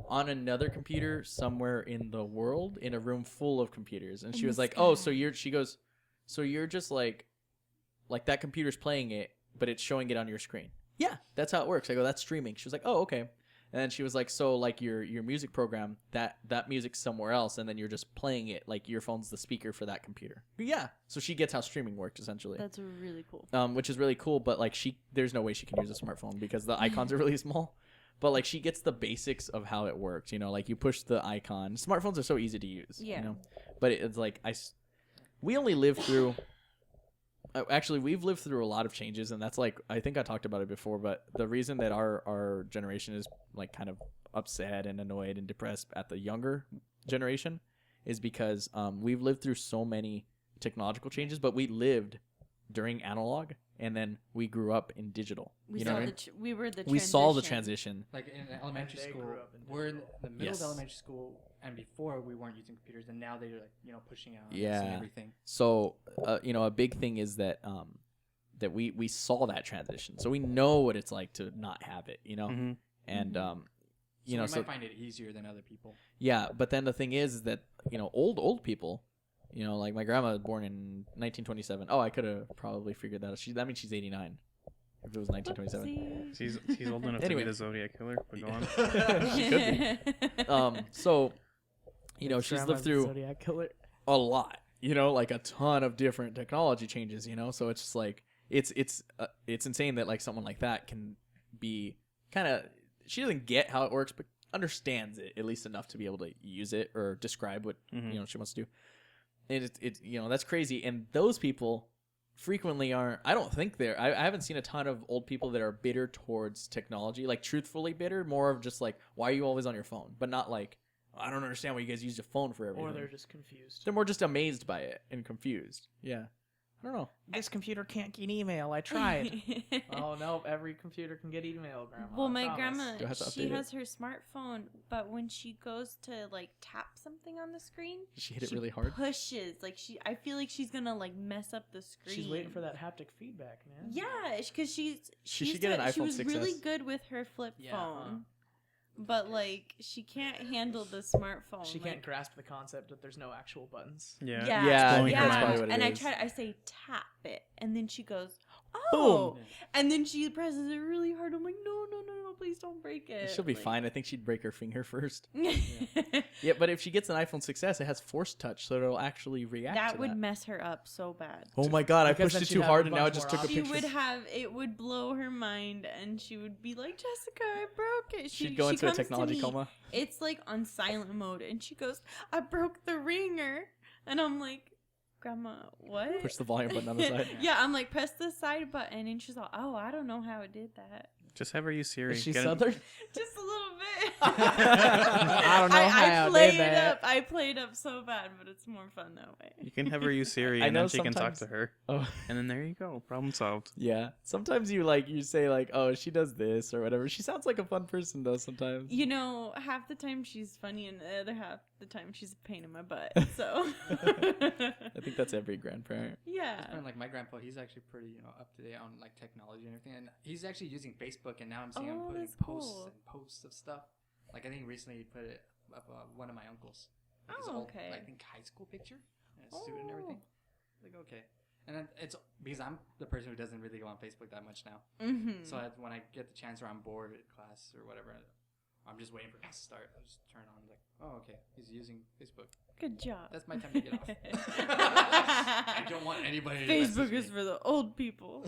on another computer somewhere in the world in a room full of computers." And she In was the like, "Oh, so sky. you're?" She goes, "So you're just like that computer's playing it, but it's showing it on your screen." Yeah, that's how it works. I go, "That's streaming." She was like, "Oh, okay." And then she was like, "So like your music program, that music's somewhere else, and then you're just playing it like your phone's the speaker for that computer." Yeah. So she gets how streaming works essentially, That's really cool. which is really cool. But like there's no way she can use a smartphone because the icons are really small. But like she gets the basics of how it works. Like you push the icon. Smartphones are so easy to use. Yeah. But it's like we only lived through. Actually, we've lived through a lot of changes, and that's like I think I talked about it before. But the reason that our generation is like kind of upset and annoyed and depressed at the younger generation is because we've lived through so many technological changes, but we lived during analog, and then we grew up in digital. We You know saw what I the mean? we were the We saw the transition. transition. Like in elementary they school, grew up in we're in the middle Yes. of elementary school, and before we weren't using computers, and now they're like pushing out Yeah. and everything. So a big thing is that that we saw that transition, so we know what it's like to not have it. Mhm. And So you know, we so might find it easier than other people. yeah. But then the thing is that old people, like my grandma was born in 1927. Oh, I could have probably figured that out. That means she's 89. If it was 1927. Oopsie. He's old enough Anyway. to be the Zodiac Killer. But go on. She could be. So she's Grandma's lived the through Zodiac killer. a lot, like a ton of different technology changes, so it's just like it's insane that like someone like that can be kind of, she doesn't get how it works, but understands it at least enough to be able to use it or describe what she wants to do. And it's that's crazy. And those people frequently aren't. I don't think they're. I haven't seen a ton of old people that are bitter towards technology, like truthfully bitter. More of just like, why are you always on your phone? But not like, I don't understand why you guys use your phone for everything. Or they're just confused. They're more just amazed by it and confused. Yeah. I don't know. This computer can't get email. I tried. Oh, no. Every computer can get email, Grandma. Well, I my promise. grandma, Do I have to she update has her smartphone, but when she goes to like tap something on the screen, She hit it really hard. pushes. Like I feel like she's gonna like mess up the screen. She's waiting for that haptic feedback, man. Yeah, because she should get an she iPhone was 6S. really good with her flip Yeah, phone, but like she can't handle the smartphone. She like, can't grasp the concept that there's no actual buttons. Yeah. Yeah, Yeah, blowing her that's mind. probably what it and is. I say tap it, and then she goes, oh, Boom. and then she presses it really hard. I'm like, no, please don't break it. She'll be Like- fine. I think she'd break her finger first. Yeah. Yeah, but if she gets an iPhone 6S, it has Force Touch, so it'll actually react That to would that. mess her up so bad. Oh my god, I Because pushed then it she'd too have hard a and now I bunch just more took a She picture. would it would blow her mind, and she would be like, Jessica, I broke it. She'd go into a comes to technology me, coma. It's like on silent mode, and she goes, I broke the ringer. And I'm like, Grandma, what? Push the volume button on the side. Yeah, I'm like, press the side button. And she's like, oh, I don't know how it did that. Just have her use Siri. Is she Get it- Southern? Just a little bit. I don't know how I I play did it that. up. I play it up so bad, but it's more fun that way. You can have her use Siri, I and know then she can talk sometimes- to her, Oh. and then there you go, problem solved. Yeah. Sometimes you say like, oh, she does this or whatever. She sounds like a fun person though sometimes. You know, half the time she's funny, and the other half the time she's a pain in my butt. So, I think that's every grandparent. yeah. And like my grandpa, he's actually pretty, up to date on like technology and everything. And he's actually using Facebook, and now I'm seeing him Oh, putting that's posts cool. and posts of stuff. Like I think recently he put it up one of my uncles. Like his Oh, old, okay. I think high school picture, and a suit and Oh. everything. Like okay, and then it's because I'm the person who doesn't really go on Facebook that much now. Mm-hmm. So when I get the chance or I'm bored at class or whatever, I'm just waiting for class to start. I just turn on like, oh okay, he's using Facebook. Good job. That's my time to get off. I don't want anybody to Facebook message is me. for the old people.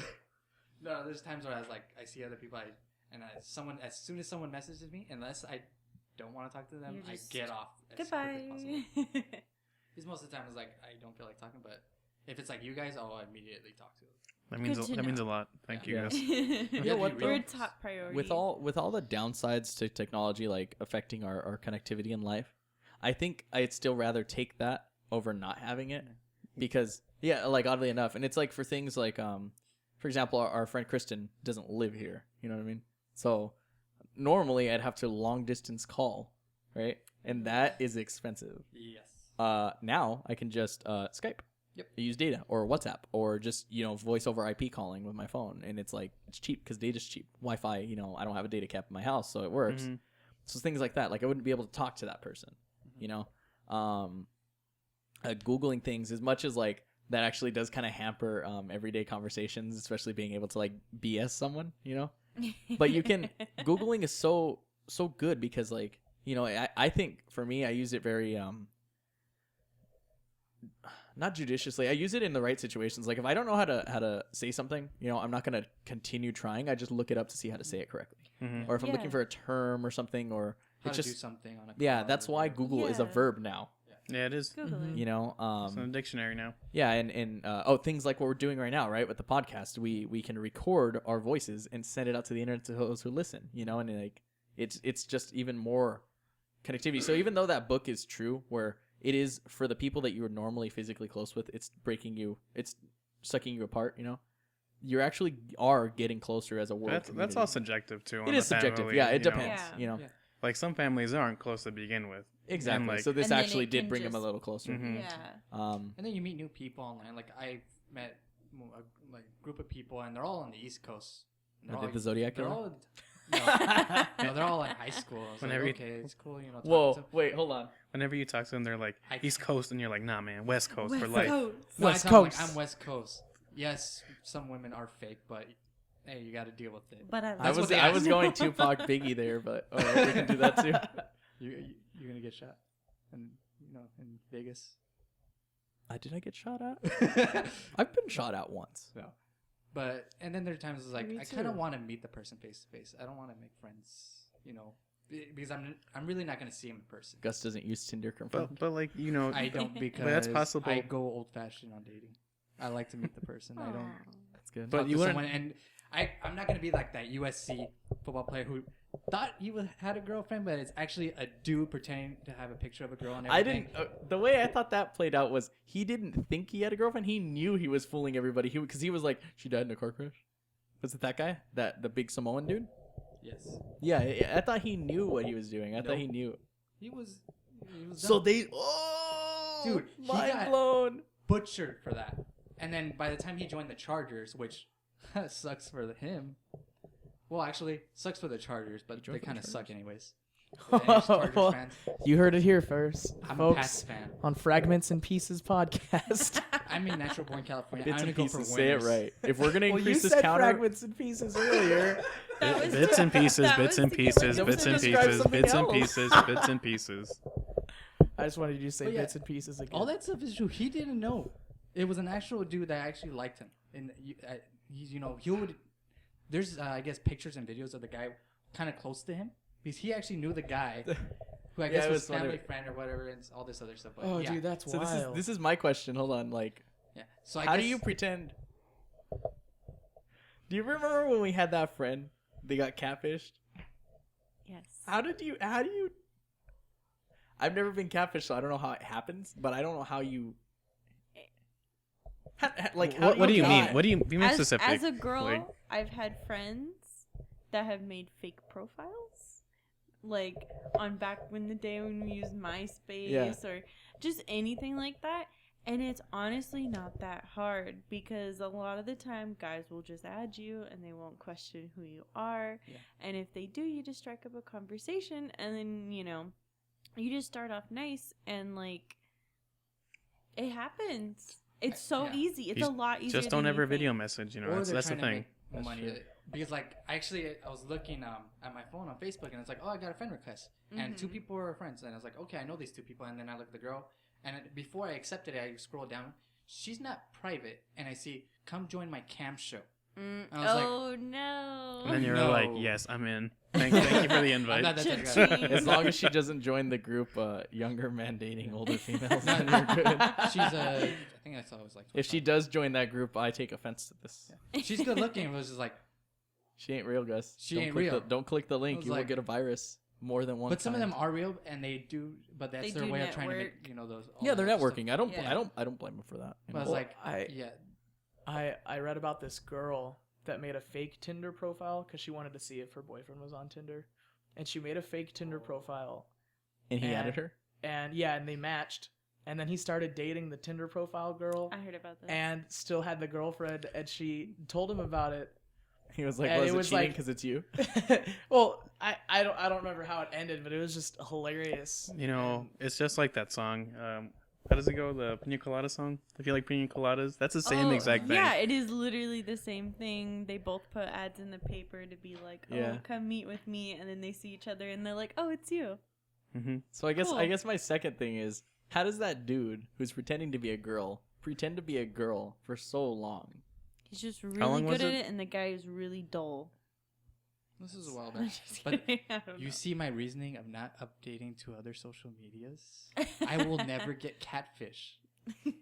No, there's times where I see other people, as soon as someone messages me, unless I don't want to talk to them, You're I just, get off as quick as possible. Goodbye. Because most of the time it's like I don't feel like talking, but if it's like you guys, I'll immediately talk to them. That means a lot. Thank you, Yeah. guys. You know what, We're though? a top priority. With all the downsides to technology like affecting our connectivity in life, I think I'd still rather take that over not having it, because like oddly enough, and it's like for things like for example, our friend Kristen doesn't live here, you know what I mean? So normally I'd have to long distance call, right? And that is expensive. Yes. Now I can just Skype. Yep. I use data or WhatsApp or just voice over IP calling with my phone, and it's like it's cheap because data's cheap. Wi-Fi, I don't have a data cap in my house, so it works. Mhm. So things like that, like I wouldn't be able to talk to that person, Googling things, as much as like that actually does kind of hamper everyday conversations, especially being able to like BS someone, But you can Googling is so good because like I think for me I use it very not judiciously. I use it in the right situations. Like if I don't know how to say something, I'm not gonna continue trying. I just look it up to see how to say it correctly. Mhm. Or if I'm Yeah. looking for a term or something, or How it's to do just something on a card that's or why whatever. Google is a Yeah. verb now. Yeah, it is. Googling. It's in the dictionary now. Yeah, and things like what we're doing right now, right, with the podcast, we can record our voices and send it out to the internet to those who listen, and like it's just even more connectivity. So even though that book is true, where it is for the people that you are normally physically close with, it's breaking you, it's sucking you apart, you actually are getting closer as a world. That's community. all subjective too. It on is the subjective. family, Yeah, it you know. depends. Yeah. Yeah. Like some families aren't close to begin with. Exactly. And, like, So this And then actually it did can bring them a just- little closer. Mhm. Yeah. And then you meet new people online. Like I met a group of people, and they're all on the East Coast. And Are they the Zodiac They're Killer? all. No, they're all in high school. I was Whenever like, you- okay, it's cool, talking Whoa, to- wait, hold on. Whenever you talk to them, they're like I- East Coast, and you're like, nah, man, West Coast for West life. Coast. No, I West tell 'em, like, Coast. I'm West Coast. Yes, some women are fake, but hey, you got to deal with it. But I That's what they I asked. was going Tupac Biggie there, but we can do that too. You're gonna get shot, and in Vegas. Did I get shot at? I've been shot at once. No. But and then there are times it's like Me I kind of too. want to meet the person face to face. I don't want to make friends, because I'm really not gonna see him in person. Gus doesn't use Tinder confirmed. But like I don't because that's possible. I go old fashioned on dating. I like to meet the person. I don't. That's good. But talk you to wouldn't. someone, and I'm not gonna be like that USC football player who thought he had a girlfriend, but it's actually a dude pretending to have a picture of a girl and everything. I didn't. The way I thought that played out was he didn't think he had a girlfriend. He knew he was fooling everybody. Because he was like, she died in a car crash. Was it that guy? The big Samoan dude? Yes, Yeah, I thought he knew what he was doing. I thought he knew. he was. So dumb. they. Dude, he mind got- blown. butchered for that. And then by the time he joined the Chargers, which sucks for him. Well, actually, sucks for the Chargers, but they kind of suck anyways. The Chargers Well, fans. You heard it here first, I'm a folks. Pats fan. On Fragments and Pieces podcast. I'm in natural born California. Bits I'm and gonna go for pieces. winners. Say it right. If we're gonna Well, you increase this said counter, Fragments and Pieces earlier. That was Bits and pieces, that bits was and to get, pieces, like, bits and describe pieces, something bits and else. pieces, bits and pieces. I just wanted you to say But yeah, Bits and Pieces again. All that stuff is true. He didn't know. It was an actual dude that actually liked him. And he's, he would. There's, I guess, pictures and videos of the guy kind of close to him because he actually knew the guy, who I guess it was was funny. family friend or whatever, and all this other stuff. But Oh, yeah. dude, that's so wild. this is my question. Hold on, like, Yeah. So I how guess, do you pretend? Do you remember when we had that friend? They got catfished. Yes. How do you? I've never been catfished, so I don't know how it happens. But I don't know how you. What do you mean? What do you be more As, specific? as a girl, Like- I've had friends that have made fake profiles, like on back in the day when we used MySpace or just anything like that. And it's honestly not that hard because a lot of the time guys will just add you and they won't question who you are. Yeah. And if they do, you just strike up a conversation and then, you just start off nice and like it happens. It's so Yeah. easy. It's You a lot easier. Just don't than ever you think. video message. Or That's they're the trying to thing. make That's money true. because like actually I was looking at my phone on Facebook and it's like, oh, I got a friend request and two people were friends and I was like, okay, I know these two people, and then I look at the girl and before I accepted it, I scroll down. She's not private, and I see, come join my camp show. I was like, Oh no. And then you're No. like, yes, I'm in. Thank you for the I'm invite. not that type of guy. Cha-ching. As long as she doesn't join the group, younger men dating older females, then you're good. She's I think I saw it was like. If she 25. does join that group, I take offense to this. She's good looking. It was just like, She ain't real, Gus. She Don't ain't click real. Don't click the link. was You will like- get a virus more than one. but some of time. them are real, and they do. But that's They their do way of trying to network. make those. all Yeah, they're that stuff. networking. I don't. Yeah. I don't blame them for that. But I was Well, like, I- yeah, I read about this girl that made a fake Tinder profile because she wanted to see if her boyfriend was on Tinder, and she made a fake Tinder profile, And he and- added her. and and they matched, and then he started dating the Tinder profile girl, I heard about this. and still had the girlfriend, and she told him about it. He was like, And "Was it it was cheating like- because it's you?" Well, I don't remember how it ended, but it was just hilarious. It's just like that song. How does it go? The Pina Colada song? If you like Pina Coladas, that's the same exact thing. Yeah, it is literally the same thing. They both put ads in the paper to be like, "Oh, Yeah. come meet with me," and then they see each other and they're like, "Oh, it's you." Mm-hmm. So I Cool. guess my second thing is, how does that dude who's pretending to be a girl pretend to be a girl for so long? He's just long really was good at it? it, and the guy is really dull. this is a while I'm back. just But kidding, I don't you know. see my reasoning of not updating to other social medias. I will never get catfish. I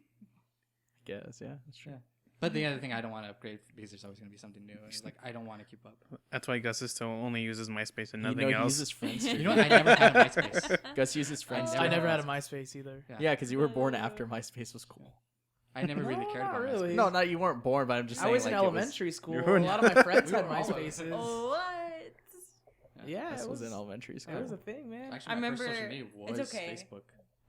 guess, yeah, that's true. Yeah. But the other thing, I don't want to upgrade because there's always going to be something new. And it's like, I don't want to keep up. That's why Gus is still only uses MySpace and You nothing know, he else. uses Friendster. You know what? I never had a MySpace. Gus uses Friendster. never I never had had a MySpace either. Yeah, because you were born after MySpace was cool. I never really No, cared not about really. MySpace. No, not you weren't born, but I'm just saying. I was like, in it elementary school. You were A lot of my friends We had were all MySpaces. What? Yeah, This it was was in elementary school. It was a thing, man. Actually, I my first remember- social media was it's okay. Facebook.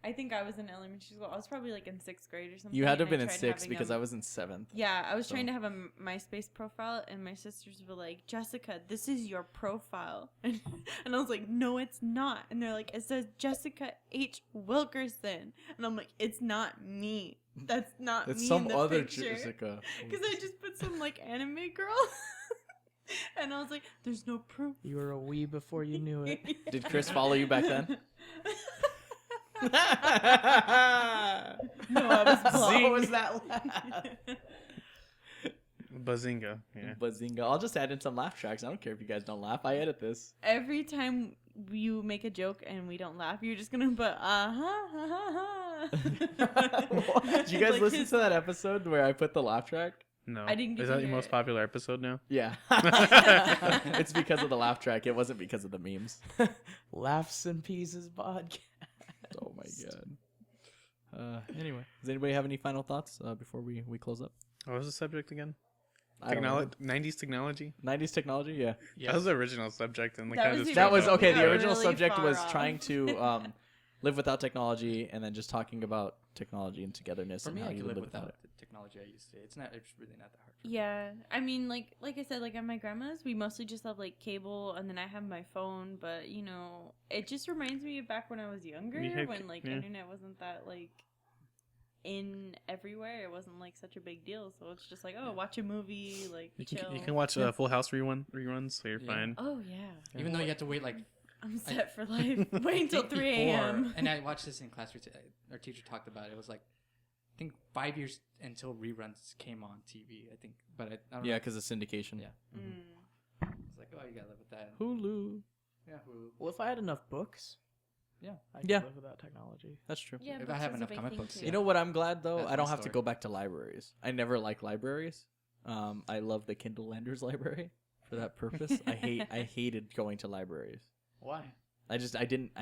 I think I was in elementary school. I was probably like in 6th grade or something. You had to have and I been in tried 6 having because a- I was in 7th. Yeah, I was So- trying to have a MySpace profile, and my sisters were like, "Jessica, this is your profile," and I was like, "No, it's not." And they're like, "It says Jessica H. Wilkerson," and I'm like, "It's not me. That's not It's me some in the other picture." Jessica. Because I just put some like anime girl, and I was like, "There's no proof." You were a wee before you knew it. Did Chris follow you back then? No, I was What blocked. was that laugh? Bazinga. Yeah. Bazinga. I'll just add in some laugh tracks. I don't care if you guys don't laugh. I edit this. Every time you make a joke and we don't laugh, you're just gonna put Did you guys listen to that episode where I put the laugh track? No. I didn't get Is to that your hear most it. popular episode now? Yeah. It's because of the laugh track. It wasn't because of the memes. Laughs and Pieces podcast. Oh my god. Anyway, does anybody have any final thoughts before we close up? What was the subject again? I don't know. 90s technology? 90s technology, yeah. That was the original subject. And That kind was of the just That was original. okay. We The got original really subject far was off. trying to live without technology and then just talking about technology and togetherness For and me, how I you can would live live without without it. the technology I use today. It's really not that hard. Yeah, I mean, like I said, like at my grandma's, we mostly just have like cable, and then I have my phone. But you know, it just reminds me of back when I was younger, You had- when like yeah. internet wasn't that like in everywhere. It wasn't like such a big deal. So it's just like, oh, watch a movie, like chill. You can watch Full House reruns, so you're Yeah. fine. Oh yeah, Even though you have to wait like I'm set for life. Wait until 3 before- a.m. And I watched this in class. Our teacher talked about it. It was like, I think 5 years until reruns came on TV. I think, but I don't Yeah, know. because of syndication. Yeah. Mm. It's like, oh, you gotta live with that. Hulu. Yeah, Hulu. Well, if I had enough books, Yeah. I could Yeah. live without technology. That's true. Yeah, If I books have is a enough big comic thing, books, too. yeah. You know what I'm glad though? That's I don't my have to story. go back to libraries. I never like libraries. I love the Kindle Lenders library for that purpose. I hated going to libraries. Why? I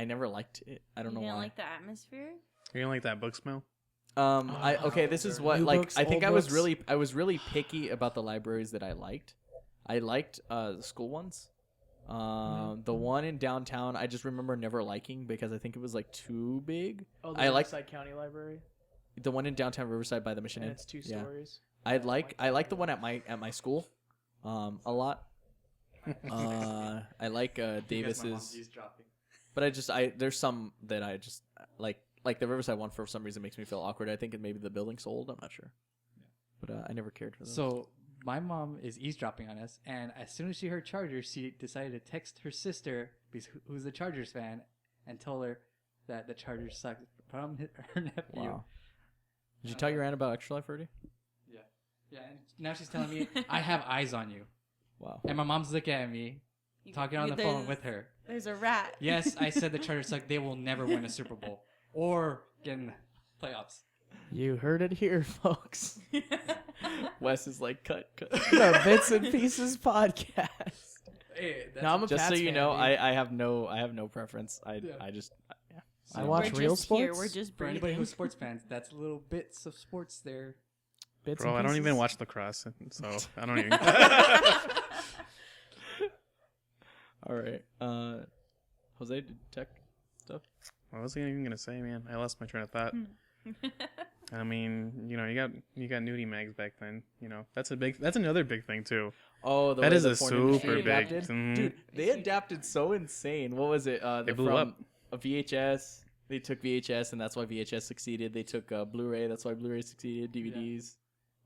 never liked it. I don't You know didn't why. like the atmosphere? You don't like that book smell? Okay, this is what New like books, I think old I was really picky about the libraries that I liked. I liked the school ones. The one in downtown, I just remember never liking because I think it was like too big. Oh, I the like Riverside County Library, the one in downtown Riverside by the Mission and Inn. it's 2 Yeah. stories. I like the one at my school, a lot. I like Davis's, but there's some that I just like the Riverside one for some reason makes me feel awkward. I think it maybe the building sold. I'm not sure, but I never cared for them. So my mom is eavesdropping on us, and as soon as she heard Chargers, she decided to text her sister, who's a Chargers fan, and tell her that the Chargers sucked from her nephew. Wow. Did you tell your aunt about Extra Life already? Yeah, and now she's telling me I have eyes on you, Wow. and my mom's looking at me, talking on the phone with her. There's a rat. Yes, I said the Chargers suck. They will never win a Super Bowl or get in the playoffs. You heard it here, folks. Wes is like cut. The Bits and Pieces podcast. Hey, that's No, I'm a Just Pats so you fan, know, dude. I have no preference. I just yeah. I So- watch We're real just here. sports. We're just for anybody breathing. who's sports fans. That's little bits of sports there. Bits Bro, and I don't even Pieces. watch lacrosse, so I don't even. All right. Jose, did tech stuff? What was I even gonna say, man? I lost my train of thought. I mean, you got nudie mags back then. That's another big thing too. Oh, That way is the a porn super industry big. adapted? Mhm. Dude, they adapted so insane. What was it? They blew up. A VHS. They took VHS, and that's why VHS succeeded. They took Blu-ray. That's why Blu-ray succeeded. DVDs.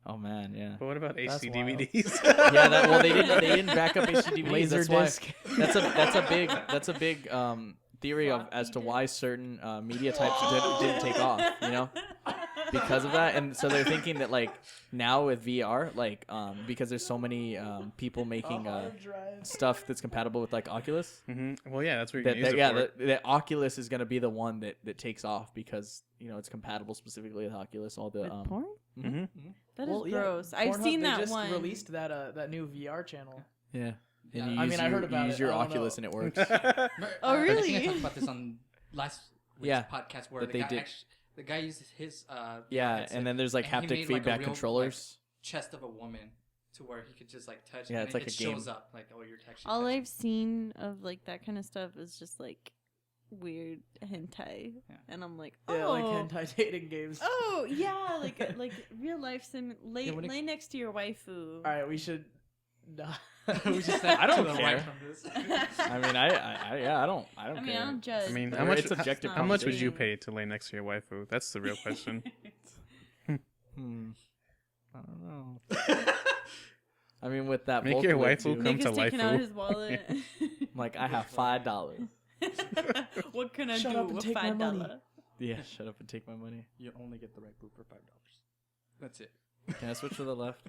Oh man, yeah. But what about That's HD wild. DVDs? Yeah, they didn't back up HD DVDs. Laser That's why disc. that's a big theory of as to why certain media types didn't take off. Because of that, and so they're thinking that like now with VR, like because there's so many people making stuff that's compatible with like Oculus. Well, yeah, that's what you're gonna use it for. The Oculus is gonna be the one that takes off because it's compatible specifically with Oculus. All the With porn? That is Well, yeah, gross. I've Pornhub, seen they that just one. released that new VR channel. yeah. Yeah, And you I use mean, I heard about you use it. your I don't Oculus know. and it works. Oh, I think I really? talked about this on last week's Yeah, podcast where that the they guy did. the guy uses his Yeah, headset, and then there's like and he haptic made, like, a feedback real, controllers. chest of a woman to where he could just like touch. Yeah, and it's like it a game. shows up like, oh, you're actually. All touching. I've seen of like that kind of stuff is just like weird hentai, Yeah. and I'm like, oh, Yeah, like hentai dating games. oh yeah, like real life sim. Lay, Yeah, when it- lay next to your waifu. All right, we should. we just said I don't to the care. right from this. I mean, I don't I mean, care. I don't judge. I mean, but how much? It's subjective not How much would being- you pay to lay next to your waifu? That's the real question. I don't know. I mean, with that Make bulk your lift, waifu too, come Nick to is taking out waifu. his wallet. I'm like, I have $5. What can I Shut do up and with take my money. $5? Yeah, shut up and take my money. You only get the right boob for $5. That's it. Can I switch to the left?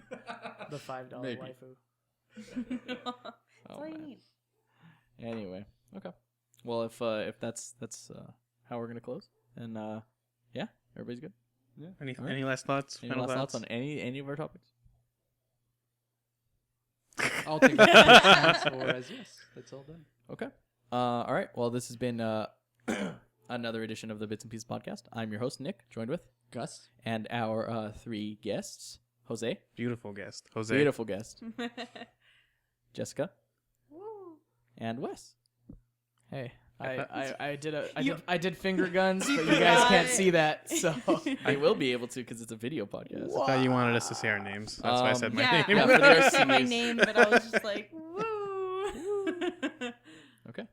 The $5 Maybe. waifu. That's Oh, all you man. need. Anyway, okay. Well, if that's how we're gonna close, and yeah, everybody's good. Any All right. any last thoughts? Any Final last thoughts on any of our topics? I'll take that answer as yes. That's all done. Okay. All right. Well, this has been another edition of the Bits and Pieces podcast. I'm your host, Nick, joined with Gus. and our 3 guests: Jose, Beautiful guest, Jose. beautiful guest; Jessica, and Wes. Hey, I You- did finger guns, You but you guys can't forgot see that. So They will be able to because it's a video podcast. I thought you wanted us to say our names. That's why I said my Yeah, name. I for was the gonna say my RCs. name, but I was just like, woo. Okay.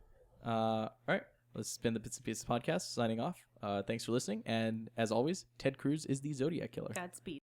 All right. This has been the Bits and Pieces podcast. Signing off. Thanks for listening, and as always, Ted Cruz is the Zodiac Killer. Godspeed.